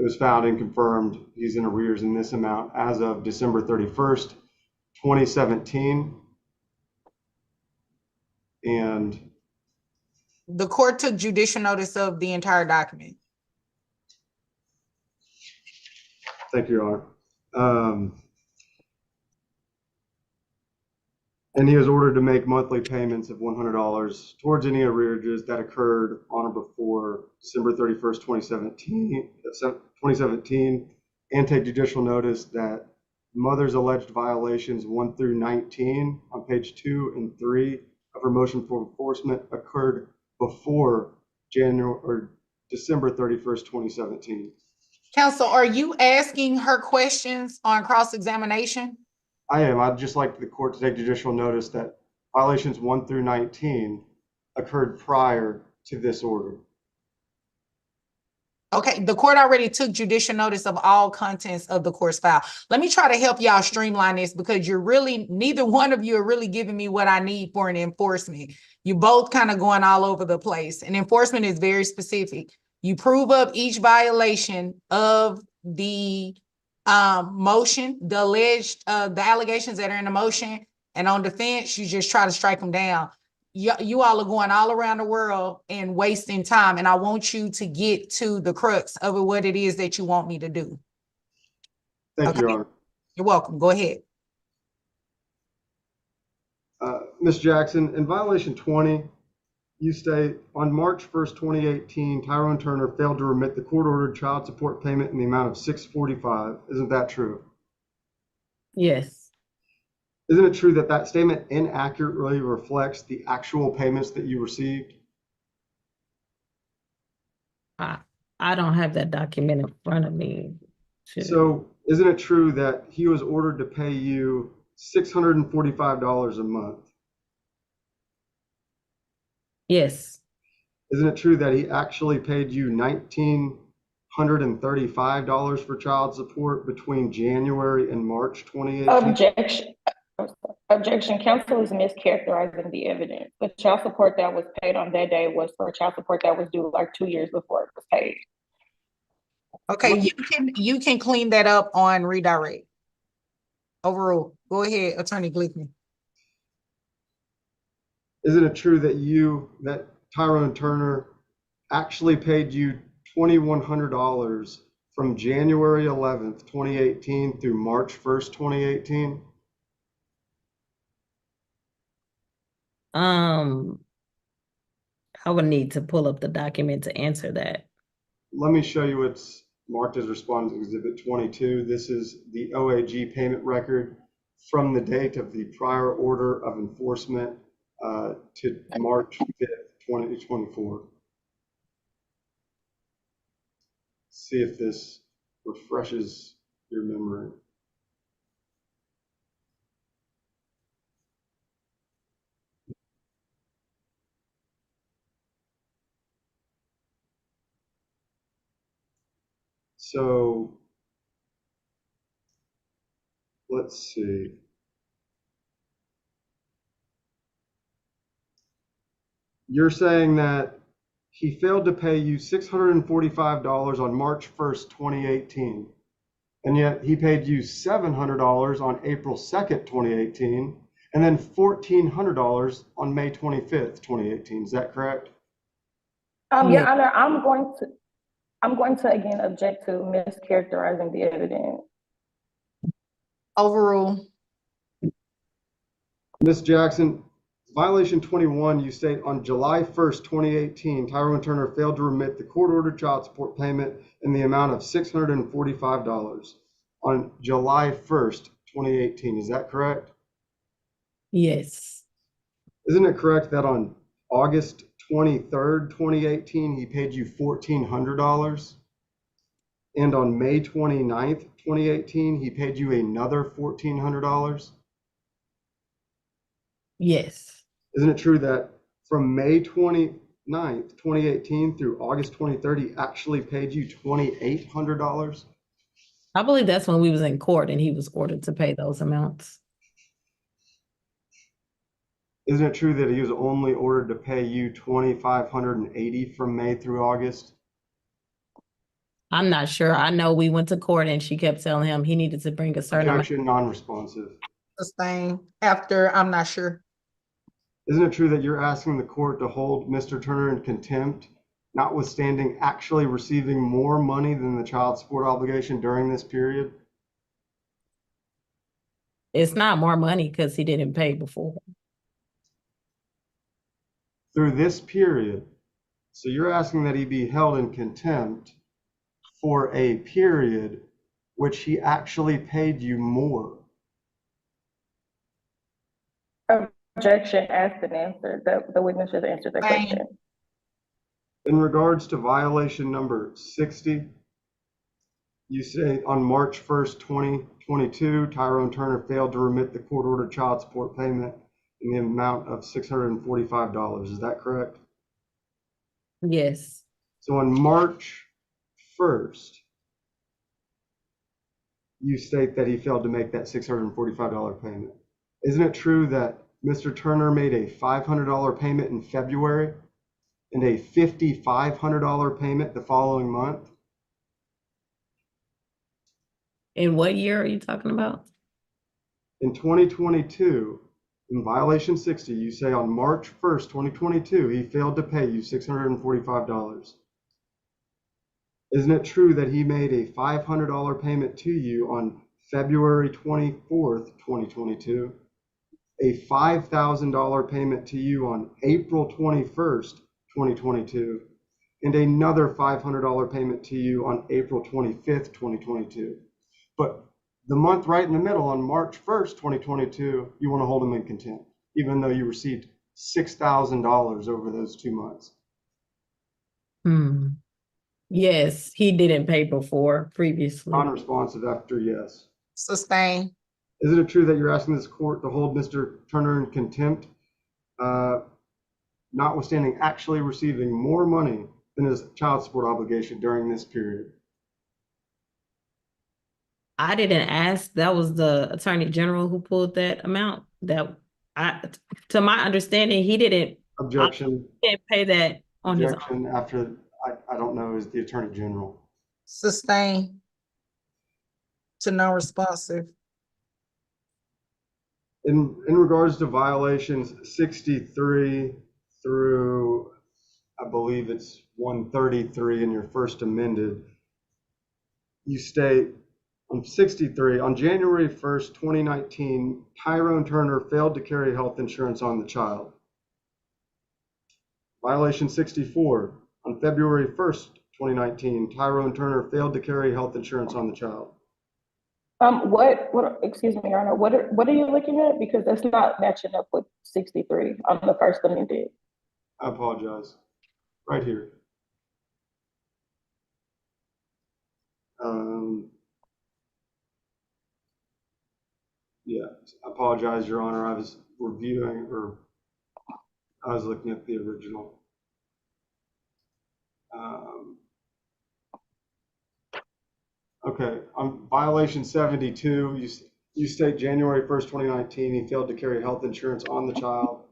was found and confirmed he's in arrears in this amount as of December 31st, 2017. And The court took judicial notice of the entire document. thank you, Your Honor. And he was ordered to make monthly payments of $100 towards any arrearages that occurred on or before December 31st, 2017, and take judicial notice that mother's alleged violations 1 through 19 on page 2 and 3 of her motion for enforcement occurred before January or December 31st, 2017. Counsel, are you asking her questions on cross-examination? I am. I'd just like the court to take judicial notice that violations 1 through 19 occurred prior to this order. Okay, the court already took judicial notice of all contents of the court's file. Let me try to help y'all streamline this because neither one of you are really giving me what I need for an enforcement. You both kind of going all over the place. And enforcement is very specific. You prove up each violation of the motion, the allegations that are in the motion, and on defense, you just try to strike them down. You all are going all around the world and wasting time, and I want you to get to the crux of what it is that you want me to do. Thank you, Your Honor. You're welcome. Go ahead. Ms. Jackson, in violation 20, you state, on March 1st, 2018, Tyrone Turner failed to remit the court-ordered child support payment in the amount of $645. Isn't that true? Yes. Isn't it true that that statement inaccurately reflects the actual payments that you received? I don't have that document in front of me. So isn't it true that he was ordered to pay you $645 a month? Yes. Isn't it true that he actually paid you $1,935 for child support between January and March 2018? Objection. Counsel is mischaracterizing the evidence. The child support that was paid on that day was for child support that was due like 2 years before it was paid. Okay, you can clean that up on redirect. Overrule. Go ahead, Attorney Glickman. Isn't it true that Tyrone Turner actually paid you $2,100 from January 11th, 2018 through March 1st, 2018? I would need to pull up the document to answer that. Let me show you what's marked as Respondent Exhibit 22. This is the OAG payment record from the date of the prior order of enforcement to March 5th, 2024. See if this refreshes your memory. So let's see. You're saying that he failed to pay you $645 on March 1st, 2018, and yet he paid you $700 on April 2nd, 2018, and then $1,400 on May 25th, 2018. Is that correct? Your Honor, I'm going to again object to mischaracterizing the evidence. Overrule. Ms. Jackson, violation 21, you state on July 1st, 2018, Tyrone Turner failed to remit the court-ordered child support payment in the amount of $645 on July 1st, 2018. Is that correct? Yes. Isn't it correct that on August 23rd, 2018, he paid you $1,400? And on May 29th, 2018, he paid you another $1,400? Yes. Isn't it true that from May 29th, 2018 through August 23rd, he actually paid you $2,800? I believe that's when we was in court and he was ordered to pay those amounts. Isn't it true that he was only ordered to pay you $2,580 from May through August? I'm not sure. I know we went to court and she kept telling him he needed to bring a certain amount. Objection, non-responsive. Sustain after, I'm not sure. Isn't it true that you're asking the court to hold Mr. Turner in contempt, notwithstanding actually receiving more money than the child support obligation during this period? It's not more money because he didn't pay before. Through this period. So you're asking that he be held in contempt for a period which he actually paid you more. Objection asked and answered. The witness should answer the question. In regards to violation number 60, you say on March 1st, 2022, Tyrone Turner failed to remit the court-ordered child support payment in the amount of $645. Is that correct? Yes. So on March 1st, you state that he failed to make that $645 payment. Isn't it true that Mr. Turner made a $500 payment in February and a $5,500 payment the following month? In what year are you talking about? In 2022, in violation 60, you say on March 1st, 2022, he failed to pay you $645. Isn't it true that he made a $500 payment to you on February 24th, 2022, a $5,000 payment to you on April 21st, 2022, and another $500 payment to you on April 25th, 2022? But the month right in the middle, on March 1st, 2022, you want to hold him in contempt, even though you received $6,000 over those 2 months. Yes, he didn't pay before previously. Non-responsive after yes. Sustain. Isn't it true that you're asking this court to hold Mr. Turner in contempt, notwithstanding actually receiving more money than his child support obligation during this period? I didn't ask. That was the Attorney General who pulled that amount. To my understanding, he didn't. Objection. He didn't pay that on his own. Objection after, I don't know, is the Attorney General. Sustain to non-responsive. In regards to violations 63 through, I believe it's 133 in your first amended, you state on 63, on January 1st, 2019, Tyrone Turner failed to carry health insurance on the child. Violation 64, on February 1st, 2019, Tyrone Turner failed to carry health insurance on the child. Excuse me, Your Honor, what are you looking at? Because that's not matching up with 63 on the first amended. I apologize. Right here. Yeah, I apologize, Your Honor. I was reviewing, or I was looking at the original. Okay, on violation 72, you state January 1st, 2019, he failed to carry health insurance on the child.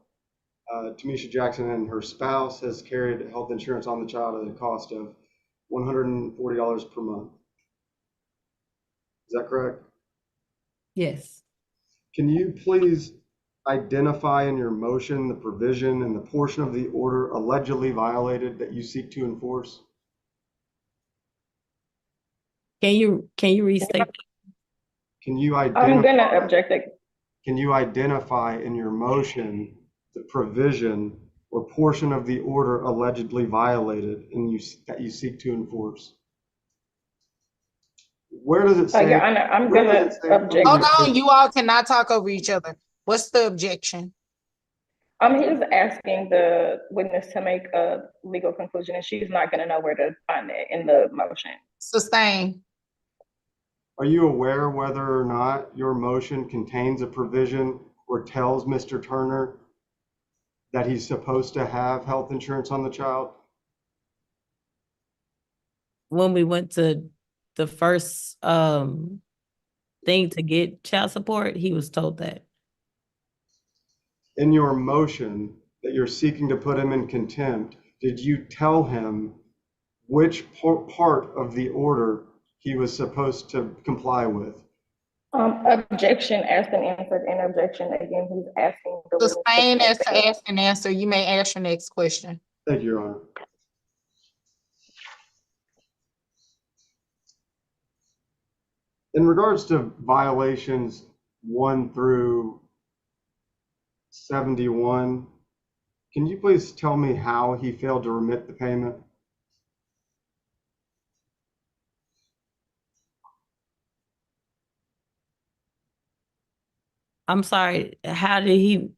Tamisha Jackson and her spouse has carried health insurance on the child at a cost of $140 per month. Is that correct? Yes. Can you please identify in your motion the provision and the portion of the order allegedly violated that you seek to enforce? Can you restate? Can you identify? I'm gonna object. Can you identify in your motion the provision or portion of the order allegedly violated and that you seek to enforce? Where does it say? Your Honor, I'm gonna object. Hold on, you all cannot talk over each other. What's the objection? He's asking the witness to make a legal conclusion, and she's not gonna know where to find it in the motion. Sustain. Are you aware whether or not your motion contains a provision or tells Mr. Turner that he's supposed to have health insurance on the child? When we went to the first thing to get child support, he was told that. In your motion that you're seeking to put him in contempt, did you tell him which part of the order he was supposed to comply with. Objection asked and answered, and objection again, he's asking the witness to Sustain as to clarify. ask and answer. You may ask your next question. Thank you, Your Honor. In regards to violations 1 through 71, can you please tell me how he failed to remit the payment? I'm sorry, how did he?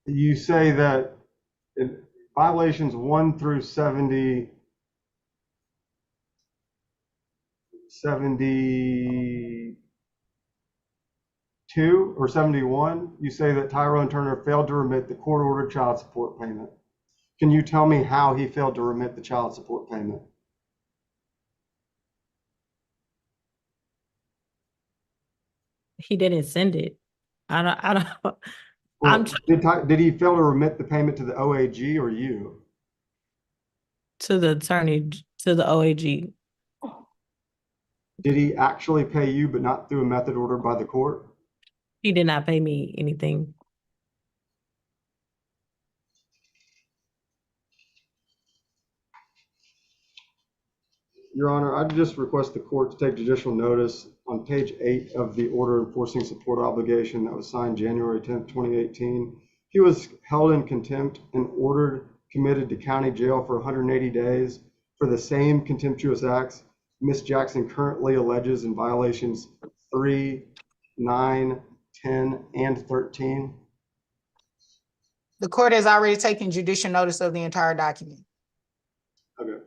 You say that in violations 1 through 72 or 71, you say that Tyrone Turner failed to remit the court-ordered child support payment. Can you tell me how he failed to remit the child support payment? He didn't send it. I don't. Well, did he fail to remit the payment to the OAG or you? To the attorney, to the OAG. Did he actually pay you, but not through a method ordered by the court? He did not pay me anything. Your Honor, I just request the court to take judicial notice on page 8 of the order enforcing support obligation that was signed January 10th, 2018. He was held in contempt and ordered committed to county jail for 180 days for the same contemptuous acts Ms. Jackson currently alleges in violations 3, 9, 10, and 13. The court has already taken judicial notice of the entire document. Okay.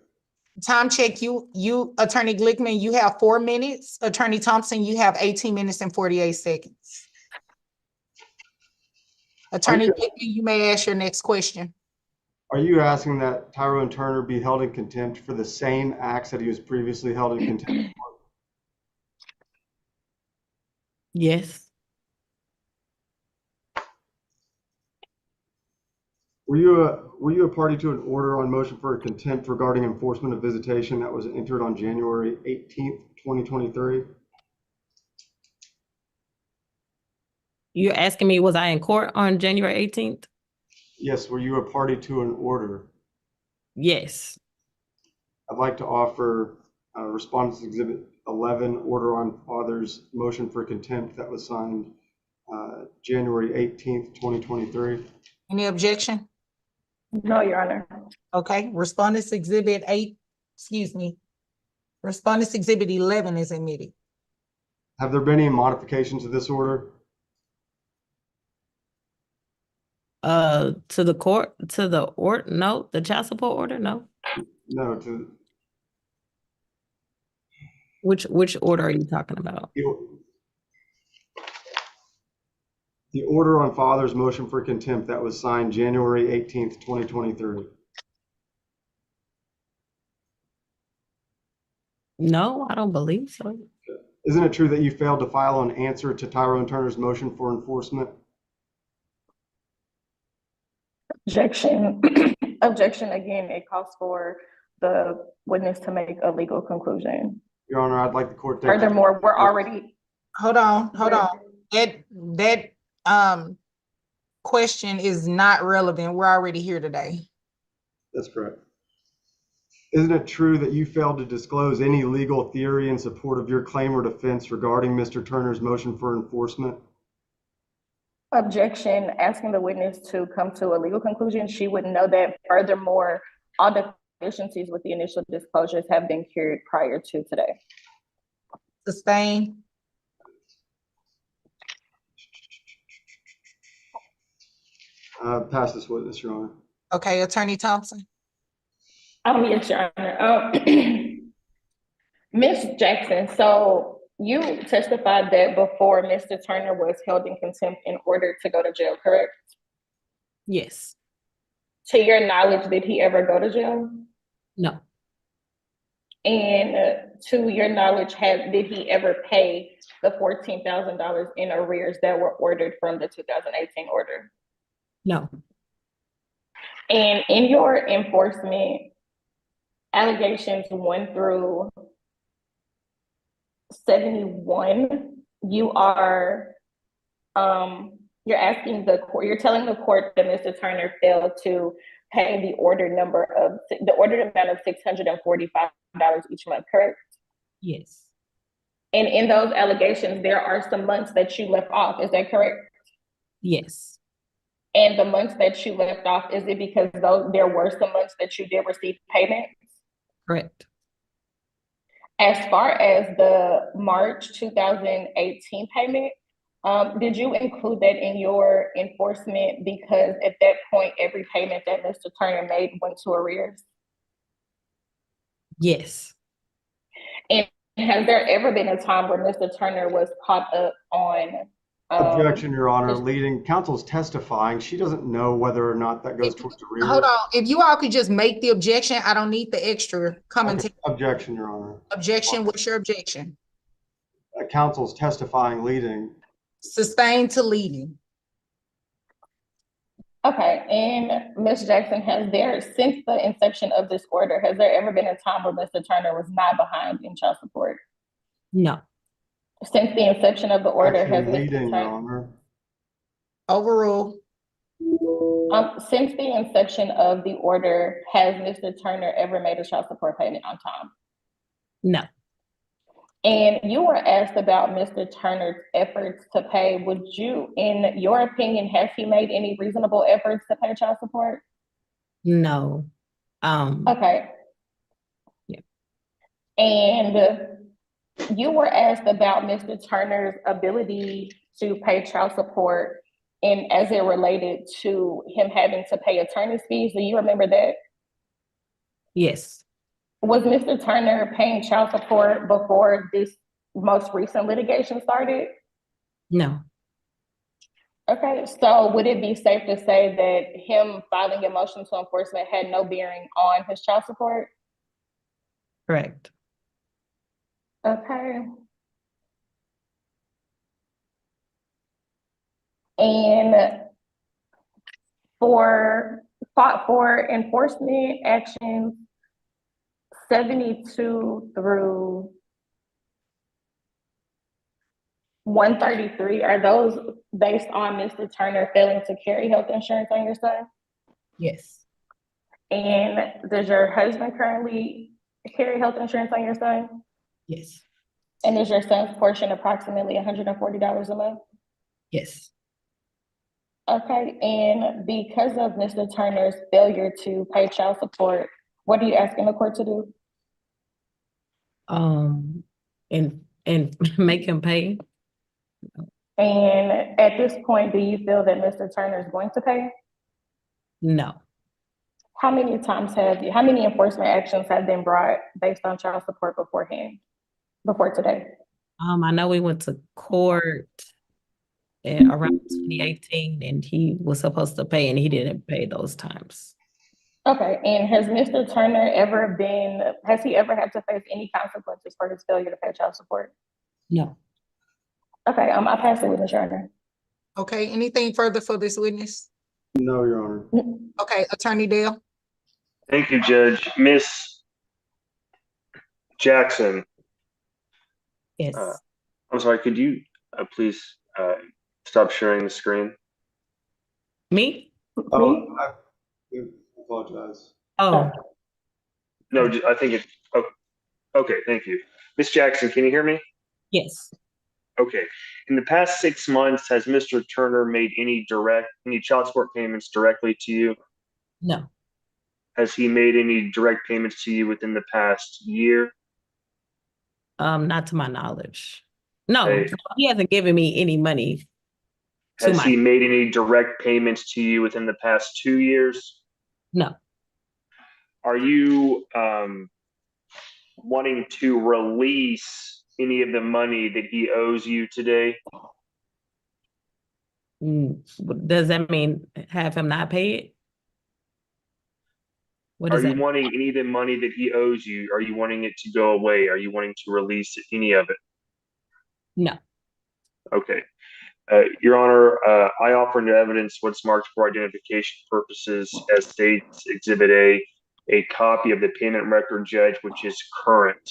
Time check, you, Attorney Glickman, you have 4 minutes. Attorney Thompson, you have 18 minutes and 48 seconds. Attorney Glickman, you may ask your next question. Are you asking that Tyrone Turner be held in contempt for the same acts that he was previously held in contempt for? Yes. Were you a party to an order on motion for contempt regarding enforcement of visitation that was entered on January 18th, 2023? You're asking me, was I in court on January 18th? Yes, were you a party to an order? Yes. I'd like to offer Respondents Exhibit 11, order on father's motion for contempt that was signed January 18th, 2023. Any objection? No, Your Honor. Okay, Respondents Exhibit 8, excuse me. Respondents Exhibit 11 is admitted. Have there been any modifications to this order? To the court, to the order, no, the child support order, no. No, to Which order are you talking about? the order on father's motion for contempt that was signed January 18th, 2023. No, I don't believe so. Isn't it true that you failed to file an answer to Tyrone Turner's motion for enforcement? Objection. Objection again, it calls for the witness to make a legal conclusion. Your Honor, I'd like the court to take Furthermore, we're already. Hold on. That question is not relevant. We're already here today. That's correct. Isn't it true that you failed to disclose any legal theory in support of your claim or defense regarding Mr. Turner's motion for enforcement? Objection, asking the witness to come to a legal conclusion. She wouldn't know that. Furthermore, all the deficiencies with the initial disclosures have been cured prior to today. Sustain. Pass this witness, Your Honor. Okay, Attorney Thompson. Yes, Your Honor. Ms. Jackson, so you testified that before Mr. Turner was held in contempt in order to go to jail, correct? Yes. To your knowledge, did he ever go to jail? No. And to your knowledge, did he ever pay the $14,000 in arrears that were ordered from the 2018 order? No. And in your enforcement allegations 1 through 71, you are you're asking the court, you're telling the court that Mr. Turner failed to pay the ordered amount of $645 each month, correct? Yes. And in those allegations, there are some months that you left off, is that correct? Yes. And the months that you left off, is it because there were some months that you did receive payments? Correct. As far as the March 2018 payment, did you include that in your enforcement? Because at that point, every payment that Mr. Turner made went to arrears. Yes. And has there ever been a time where Mr. Turner was caught up on? Objection, Your Honor. Leading counsel's testifying. She doesn't know whether or not that goes towards arrears. Hold on. If you all could just make the objection, I don't need the extra commentary. Okay. Objection, Your Honor. Objection. What's your objection? Counsel's testifying leading. Sustained to leading. Okay, and Ms. Jackson, since the inception of this order, has there ever been a time where Mr. Turner was not behind in child support? No. Since the inception of the order, has Objection, leading, Mr. Your Turner? Honor. Overrule. Since the inception of the order, has Mr. Turner ever made a child support payment on time? No. And you were asked about Mr. Turner's efforts to pay. Would you, in your opinion, has he made any reasonable efforts to pay child support? No. Okay. Yeah. And you were asked about Mr. Turner's ability to pay child support and as it related to him having to pay attorney's fees. Do you remember that? Yes. Was Mr. Turner paying child support before this most recent litigation started? No. Okay, so would it be safe to say that him filing a motion to enforcement had no bearing on his child support? Correct. Okay. And for enforcement actions 72 through 133, are those based on Mr. Turner failing to carry health insurance on your son? Yes. And does your husband currently carry health insurance on your son? Yes. And is your son's portion approximately $140 a month? Yes. Okay, and because of Mr. Turner's failure to pay child support, what are you asking the court to do? And make him pay. And at this point, do you feel that Mr. Turner is going to pay? No. How many enforcement actions have been brought based on child support before today? I know we went to court around 2018 and he was supposed to pay and he didn't pay those times. Okay, and has Mr. Turner ever had to face any consequences for his failure to pay child support? No. Okay, I'll pass it with Ms. Turner. Okay, anything further for this witness? No, Your Honor. Okay, Attorney Dale. Thank you, Judge. Miss Jackson. Yes. I'm sorry, could you please stop sharing the screen? Me? Oh, I apologize. Oh, No, I think it's okay. Thank you. Miss Jackson, can you hear me? yes. Okay. In the past 6 months, has Mr. Turner made any child support payments directly to you? No. Has he made any direct payments to you within the past year? Not to my knowledge. No, Okay. he hasn't given me any money. Has he made any direct payments to you within the past 2 years? No. Are you wanting to release any of the money that he owes you today? Does that mean have him not pay it? What Are does you that wanting any of the money that he owes you? Are you wanting it to go away? Are you wanting to release any of it? No. Okay. Your Honor, I offer into evidence what's marked for identification purposes as State's Exhibit A. a copy of the payment record, Judge, which is current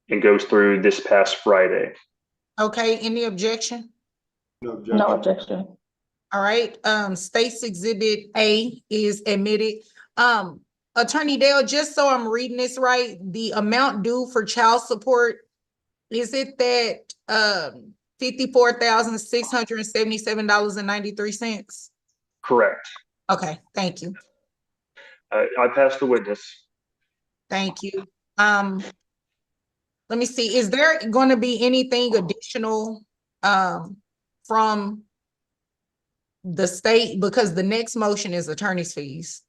and goes through this past Friday. Okay, any objection? No objection. No objection. All right, State's Exhibit A is admitted. Attorney Dale, just so I'm reading this right, the amount due for child support, is it that $54,677.93? Correct. Okay, thank you. I passed the witness. Thank you. Let me see, is there going to be anything additional from the state? Because the next motion is attorney's fees.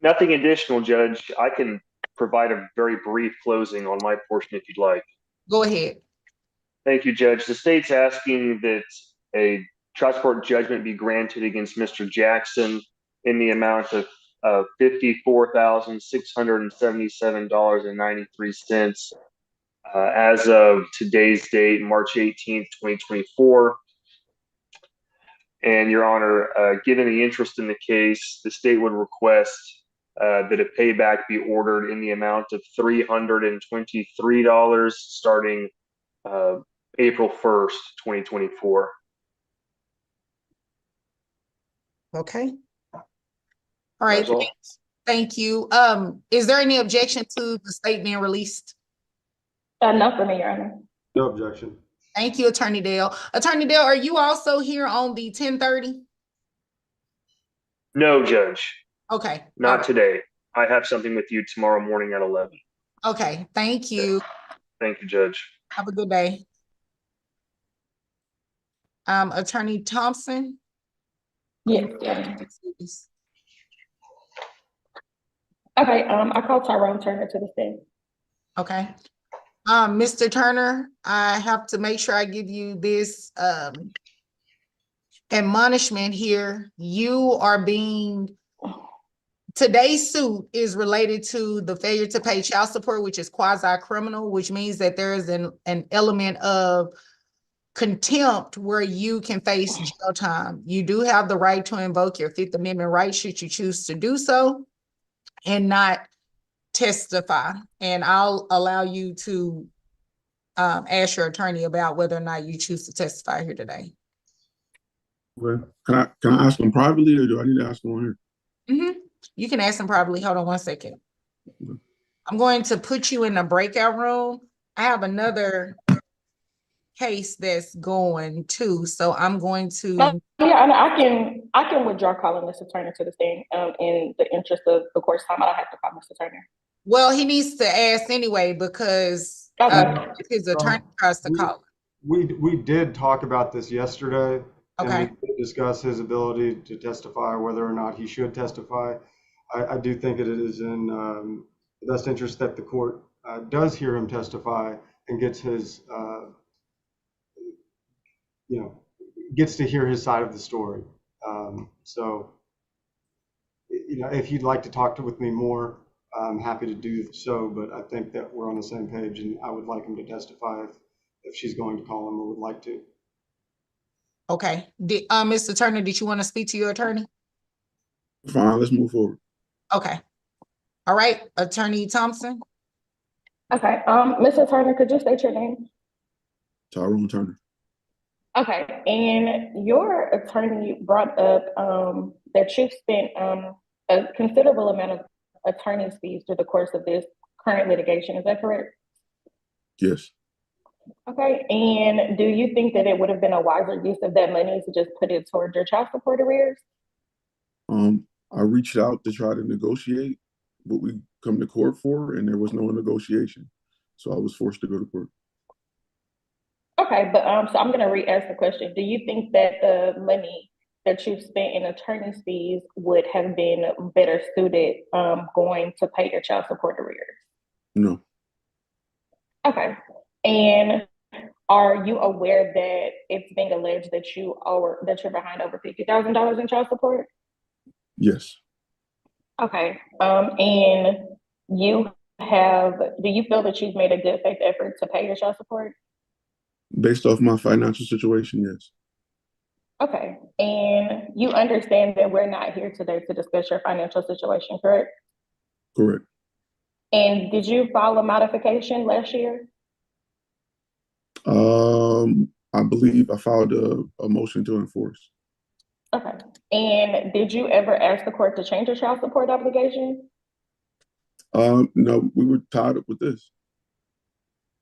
Nothing additional, Judge. I can provide a very brief closing on my portion if you'd like. Go ahead. Thank you, Judge. The state's asking that a child support judgment be granted against Mr. Jackson in the amount of $54,677.93 as of today's date, March 18th, 2024. And Your Honor, given the interest in the case, the state would request that a payback be ordered in the amount of $323 starting April 1st, 2024. Okay. All right. That's all. Thank you. Is there any objection to the state being released? No for me, Your Honor. No objection. Thank you, Attorney Dale. Attorney Dale, are you also here on the 10:30? No, Judge. Okay. Not today. I have something with you tomorrow morning at 11. Okay. Thank you. Thank you, Judge. Have a good day. Attorney Thompson? Yes. Okay, I call Tyrone Turner to the stand. Okay. Mr. Turner, I have to make sure I give you this admonishment here. You are being, today's suit is related to the failure to pay child support, which is quasi-criminal, which means that there is an element of contempt where you can face jail time. You do have the right to invoke your Fifth Amendment right should you choose to do so and not testify. And I'll allow you to ask your attorney about whether or not you choose to testify here today. Okay. Can I ask them privately or do I need to ask them on here? You can ask them privately. Hold on one second. Okay. I'm going to put you in a breakout room. I have another case that's going too, so I'm going to. Yeah, and I can withdraw calling Mr. Turner to the stand in the interest of course time. I don't have to call Mr. Turner. Well, he needs to ask anyway because his attorney tries to call him. We did talk about this yesterday. Okay. And we did discuss his ability to testify, whether or not he should testify. I do think it is in the best interest that the court does hear him testify and gets his, gets to hear his side of the story. So, if you'd like to talk with me more, I'm happy to do so, but I think that we're on the same page and I would like him to testify if she's going to call him or would like to. Okay. Mr. Turner, did you want to speak to your attorney? Fine, let's move forward. Okay. All right, Attorney Thompson. Okay, Mr. Turner, could you state your name? Tyrone Turner. Okay, and your attorney brought up that you've spent a considerable amount of attorney's fees through the course of this current litigation. Is that correct? Yes. Okay, and do you think that it would have been a wiser use of that money to just put it toward your child support arrears? I reached out to try to negotiate what we come to court for, and there was no negotiation. So I was forced to go to court. Okay, but so I'm gonna re-ask the question. Do you think that the money that you've spent in attorney's fees would have been better suited going to pay your child support arrears? No. Okay, and are you aware that it's being alleged that you're behind over $50,000 in child support? Yes. Okay, and do you feel that you've made a good faith effort to pay your child support? Based off my financial situation, yes. Okay, and you understand that we're not here today to discuss your financial situation, correct? Correct. And did you file a modification last year? I believe I filed a motion to enforce. Okay, and did you ever ask the court to change your child support obligation? No, we were tied up with this.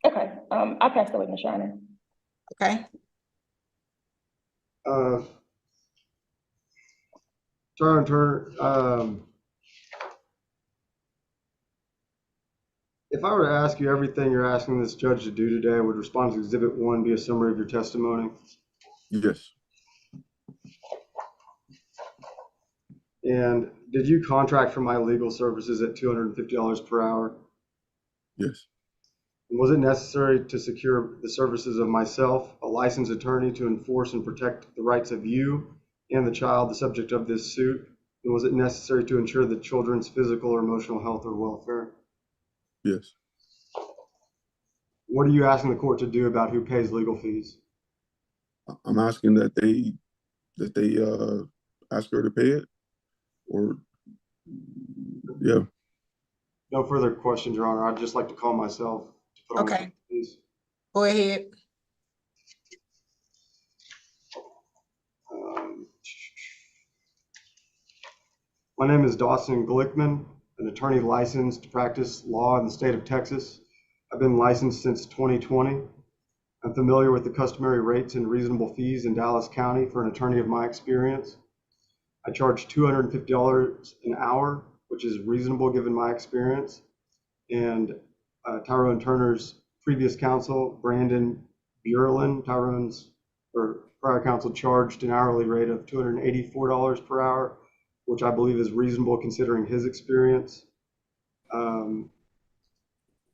Okay, I'll pass the witness, Your Honor. Okay. Turner, if I were to ask you everything you're asking this judge to do today, would response exhibit 1 be a summary of your testimony? Yes. And did you contract for my legal services at $250 per hour? Yes. And was it necessary to secure the services of myself, a licensed attorney, to enforce and protect the rights of you and the child, the subject of this suit? And was it necessary to ensure the children's physical or emotional health or welfare? Yes. What are you asking the court to do about who pays legal fees? I'm asking that they ask her to pay it, or yeah. No further questions, Your Honor. I'd just like to call myself to put on Okay. please. Go ahead. My name is Dawson Glickman, an attorney licensed to practice law in the state of Texas. I've been licensed since 2020. I'm familiar with the customary rates and reasonable fees in Dallas County for an attorney of my experience. I charge $250 an hour, which is reasonable given my experience. And Tyrone Turner's previous counsel, Brandon Burlin, Tyrone's prior counsel, charged an hourly rate of $284 per hour, which I believe is reasonable considering his experience.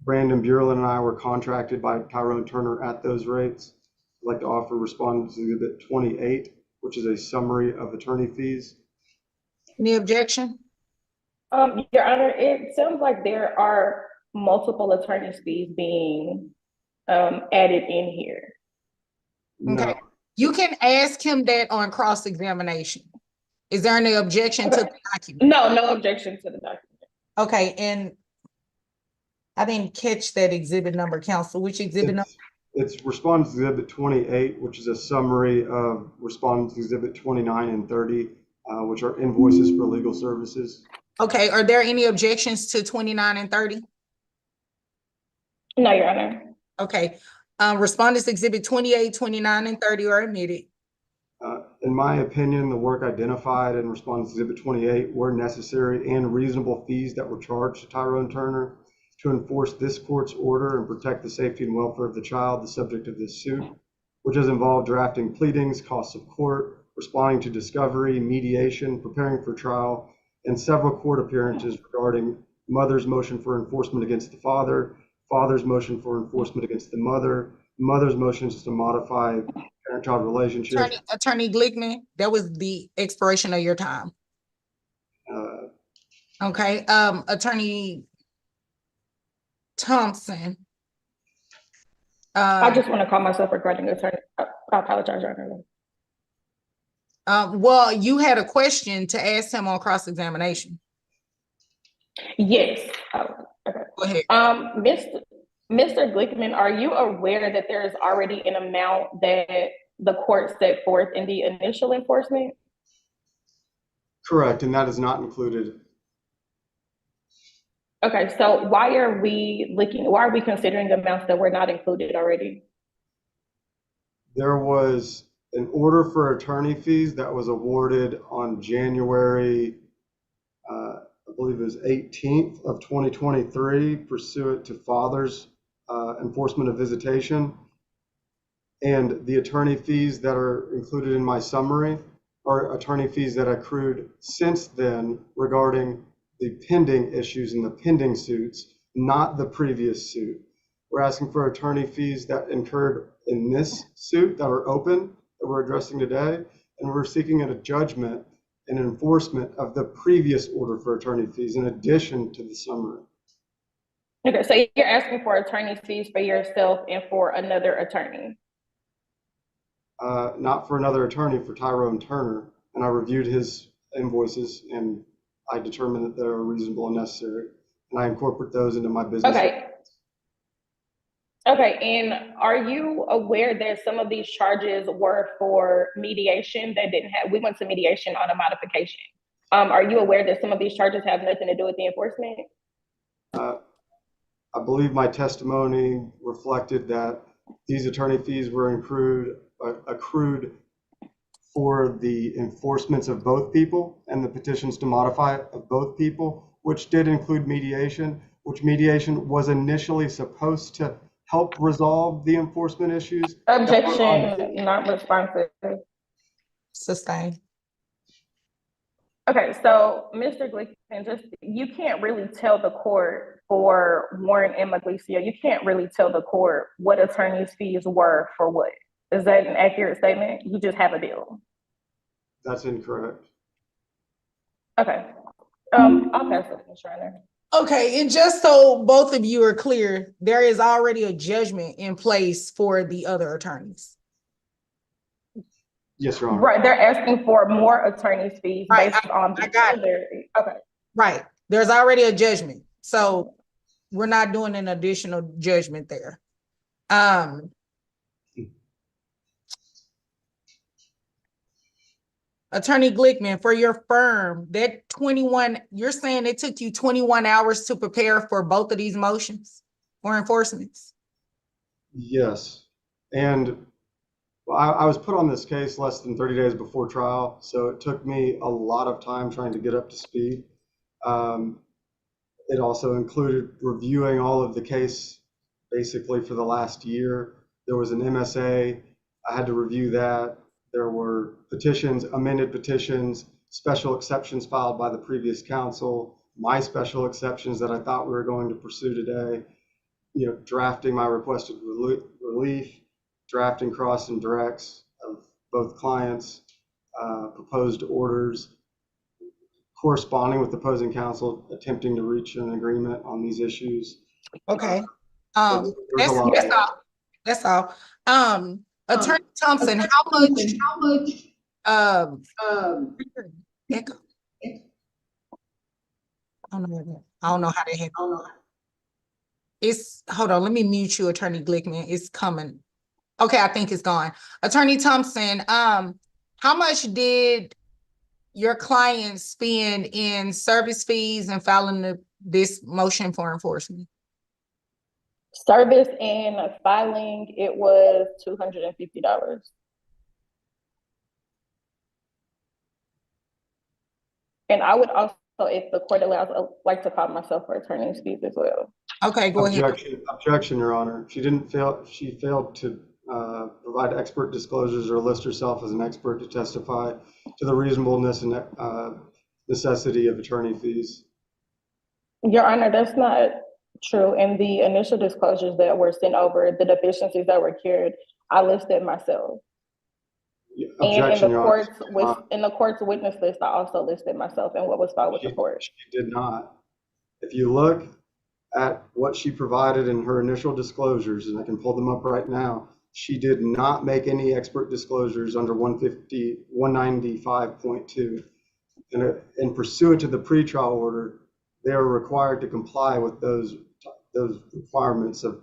Brandon Burlin and I were contracted by Tyrone Turner at those rates. I'd like to offer Respondent Exhibit 28, which is a summary of attorney fees. Any objection? Your Honor, it sounds like there are multiple attorney's fees being added in here. No. Okay. You can ask him that on cross-examination. Is there any objection to the document? No objection to the document. Okay, and I didn't catch that exhibit number, counsel. Which exhibit number? It's Respondent Exhibit 28, which is a summary of Respondent Exhibit 29 and 30, which are invoices for legal services. Okay, are there any objections to 29 and 30? No, Your Honor. Okay, Respondents Exhibit 28, 29, and 30 are admitted. In my opinion, the work identified in Respondent Exhibit 28 were necessary and reasonable fees that were charged to Tyrone Turner to enforce this court's order and protect the safety and welfare of the child, the subject of this suit, which has involved drafting pleadings, costs of court, responding to discovery, mediation, preparing for trial, and several court appearances regarding mother's motion for enforcement against the father, father's motion for enforcement against the mother, mother's motions to modify parent-child relationships. Attorney Glickman, that was the expiration of your time. Okay, Attorney Thompson. I just want to call myself regarding attorney. I apologize, Your Honor. Well, you had a question to ask him on cross-examination. Yes. Oh, okay. Go ahead. Mr. Glickman, are you aware that there is already an amount that the court set forth in the initial enforcement? Correct, and that is not included. Okay, so why are we considering amounts that were not included already? There was an order for attorney fees that was awarded on January, I believe it was 18th of 2023, pursuant to father's enforcement of visitation. And the attorney fees that are included in my summary are attorney fees that accrued since then regarding the pending issues in the pending suits, not the previous suit. We're asking for attorney fees that incurred in this suit that are open, that we're addressing today, and we're seeking a judgment and enforcement of the previous order for attorney fees in addition to the summary. Okay, so you're asking for attorney fees for yourself and for another attorney? not for another attorney, for Tyrone Turner, and I reviewed his invoices and I determined that they are reasonable and necessary, and I incorporate those into my business. Okay. Okay, and are you aware that some of these charges were for mediation that didn't have, we went to mediation on a modification. Are you aware that some of these charges have nothing to do with the enforcement? I believe my testimony reflected that these attorney fees were accrued for the enforcements of both people and the petitions to modify of both people, which did include mediation, which mediation was initially supposed to help resolve the enforcement issues. Objection, not responsive. Sustained. Okay, so Mr. Glickman, just, you can't really tell the court for Warren and Maglicio, you can't really tell the court what attorney's fees were for what. Is that an accurate statement? You just have a bill. That's incorrect. Okay. I'll pass it, Ms. Schreiner. Okay, and just so both of you are clear, there is already a judgment in place for the other attorneys. Yes, Your Honor. Right, they're asking for more attorney's fees Right, based on I got other, okay. Right, there's already a judgment, so we're not doing an additional judgment there. Attorney Glickman, for your firm, that 21, you're saying it took you 21 hours to prepare for both of these motions or enforcements? Yes, and I was put on this case less than 30 days before trial, so it took me a lot of time trying to get up to speed. It also included reviewing all of the case basically for the last year. There was an MSA, I had to review that. There were petitions, amended petitions, special exceptions filed by the previous counsel, my special exceptions that I thought we were going to pursue today, drafting my requested relief, drafting cross and directs of both clients, proposed orders, corresponding with opposing counsel, attempting to reach an agreement on these issues. Okay, There's a lot. that's all. Attorney Thompson, how much, echo. I don't know how to handle it. Hold on, let me mute you, Attorney Glickman. It's coming. Okay, I think it's gone. Attorney Thompson, how much did your client spend in service fees and filing this motion for enforcement? Service and filing, it was $250. And I would also, if the court allows, like to call myself for attorney's fees as well. Okay, go ahead. Objection, Your Honor. She failed to provide expert disclosures or list herself as an expert to testify to the reasonableness and necessity of attorney fees. Your Honor, that's not true. In the initial disclosures that were sent over, the deficiencies that were cured, I listed myself. Objection, and in the court's witness list, I also listed myself and what was filed with the court. She did not. If you look at what she provided in her initial disclosures, and I can pull them up right now, she did not make any expert disclosures under 195.2. And pursuant to the pretrial order, they are required to comply with those requirements of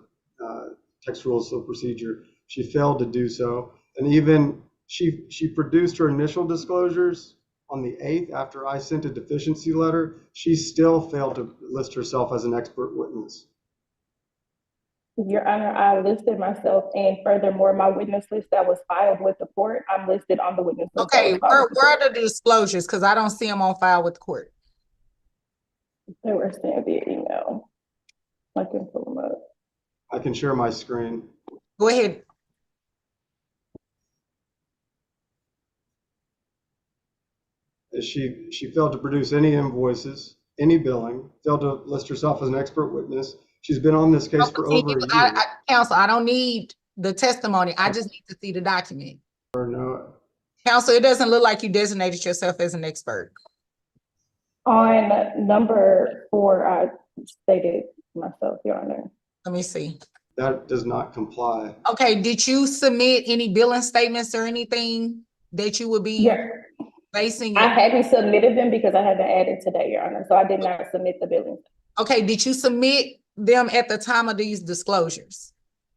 text rules of procedure. She failed to do so, and even she produced her initial disclosures on the 8th after I sent a deficiency letter. She still failed to list herself as an expert witness. Your Honor, I listed myself, and furthermore, my witness list that was filed with the court, I'm listed on the witness list. Okay, where are the disclosures? Because I don't see them on file with the court. They were sent via email. I can pull them up. I can share my screen. Go ahead. She failed to produce any invoices, any billing, failed to list herself as an expert witness. She's been on this case for over a year. Counsel, I don't need the testimony. I just need to see the document. Or no. Counsel, it doesn't look like you designated yourself as an expert. On number 4, I stated myself, Your Honor. Let me see. That does not comply. Okay, did you submit any billing statements or anything that you would be Yeah, basing? I hadn't submitted them because I haven't added today, Your Honor. So I did not submit the billing. Okay, did you submit them at the time of these disclosures?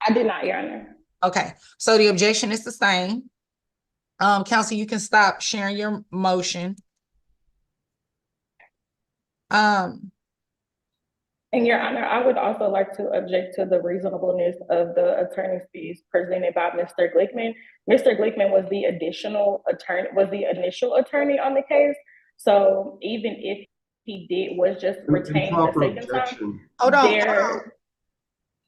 I did not, Your Honor. Okay, so the objection is the same. Counsel, you can stop sharing your motion. And Your Honor, I would also like to object to the reasonableness of the attorney's fees presented by Mr. Glickman. Mr. Glickman was the initial attorney on the case. So even if he was just retained the second time, hold on.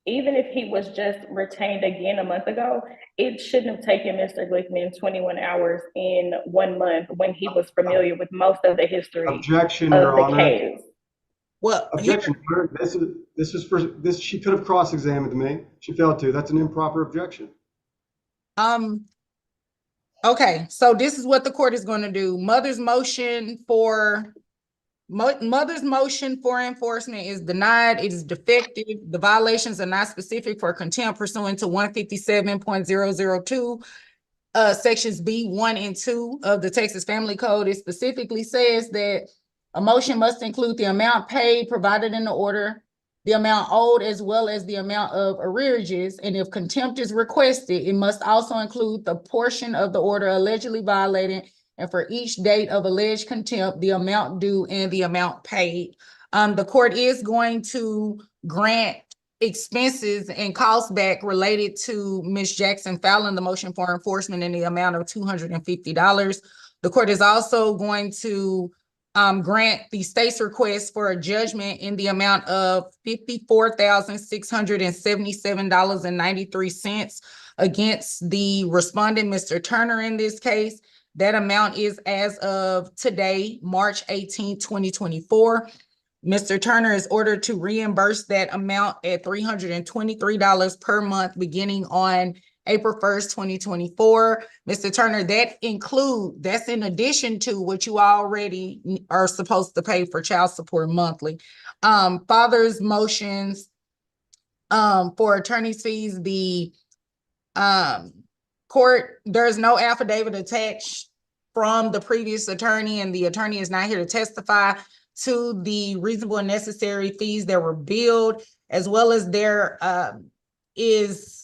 Even if he was just retained again a month ago, it shouldn't have taken Mr. Glickman 21 hours in 1 month when he was familiar with most of the history Objection, of Your the Honor. case. Well, Objection. This is for this. She could have cross-examined me. She failed to. That's an improper objection. Okay, so this is what the court is going to do. Mother's motion for enforcement is denied. It is defective. The violations are not specific for contempt pursuant to 157.002. Sections B 1 and 2 of the Texas Family Code. It specifically says that a motion must include the amount paid provided in the order, the amount owed, as well as the amount of arrearages. And if contempt is requested, it must also include the portion of the order allegedly violated, and for each date of alleged contempt, the amount due and the amount paid. The court is going to grant expenses and costs back related to Ms. Jackson filing the motion for enforcement in the amount of $250. The court is also going to grant the state's request for a judgment in the amount of $54,677.93 against the respondent, Mr. Turner, in this case. That amount is as of today, March 18, 2024. Mr. Turner is ordered to reimburse that amount at $323 per month beginning on April 1st, 2024. Mr. Turner, that's in addition to what you already are supposed to pay for child support monthly. Father's motions for attorney's fees, the court, there's no affidavit attached from the previous attorney, and the attorney is not here to testify to the reasonable and necessary fees that were billed, as well as there is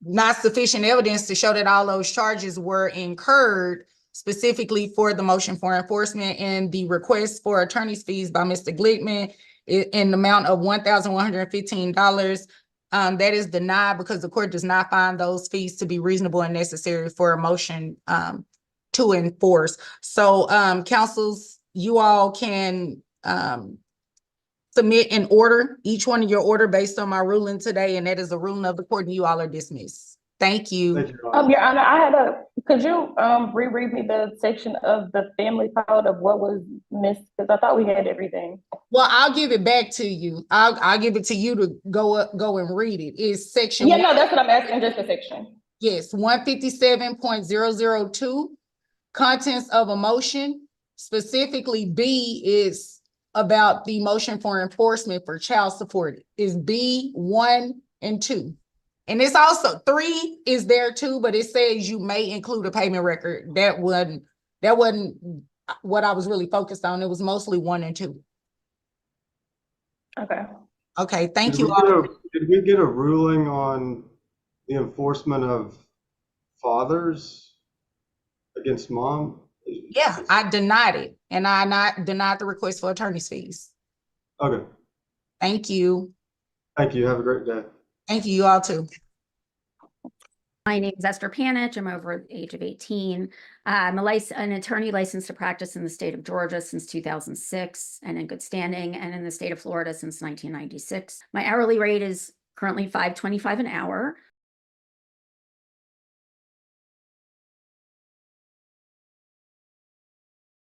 not sufficient evidence to show that all those charges were incurred specifically for the motion for enforcement, and the request for attorney's fees by Mr. Glickman in the amount of $1,115. That is denied because the court does not find those fees to be reasonable and necessary for a motion to enforce. So counsels, you all can submit an order, each one of your order based on my ruling today, and that is a ruling of the court, and you all are dismissed. Thank you. Thank you, Your Honor, could you reread me the section of the family code of what was missed? Because I thought we had everything. Well, I'll give it back to you. I'll give it to you to go and read it. It's section. Yeah, no, that's what I'm asking, just the section. Yes, 157.002, contents of a motion. Specifically, B is about the motion for enforcement for child support. Is B 1 and 2. And it's also 3 is there too, but it says you may include a payment record. That wasn't what I was really focused on. It was mostly 1 and 2. Okay, thank you all. Did we get a ruling on the enforcement of fathers against mom? Yeah, I denied it, and I denied the request for attorney's fees. Okay. Thank you. Thank you. Have a great day. Thank you, you all too. My name is Esther Panich. I'm over the age of 18. I'm an attorney licensed to practice in the state of Georgia since 2006 and in good standing, and in the state of Florida since 1996. My hourly rate is currently $5.25 an hour.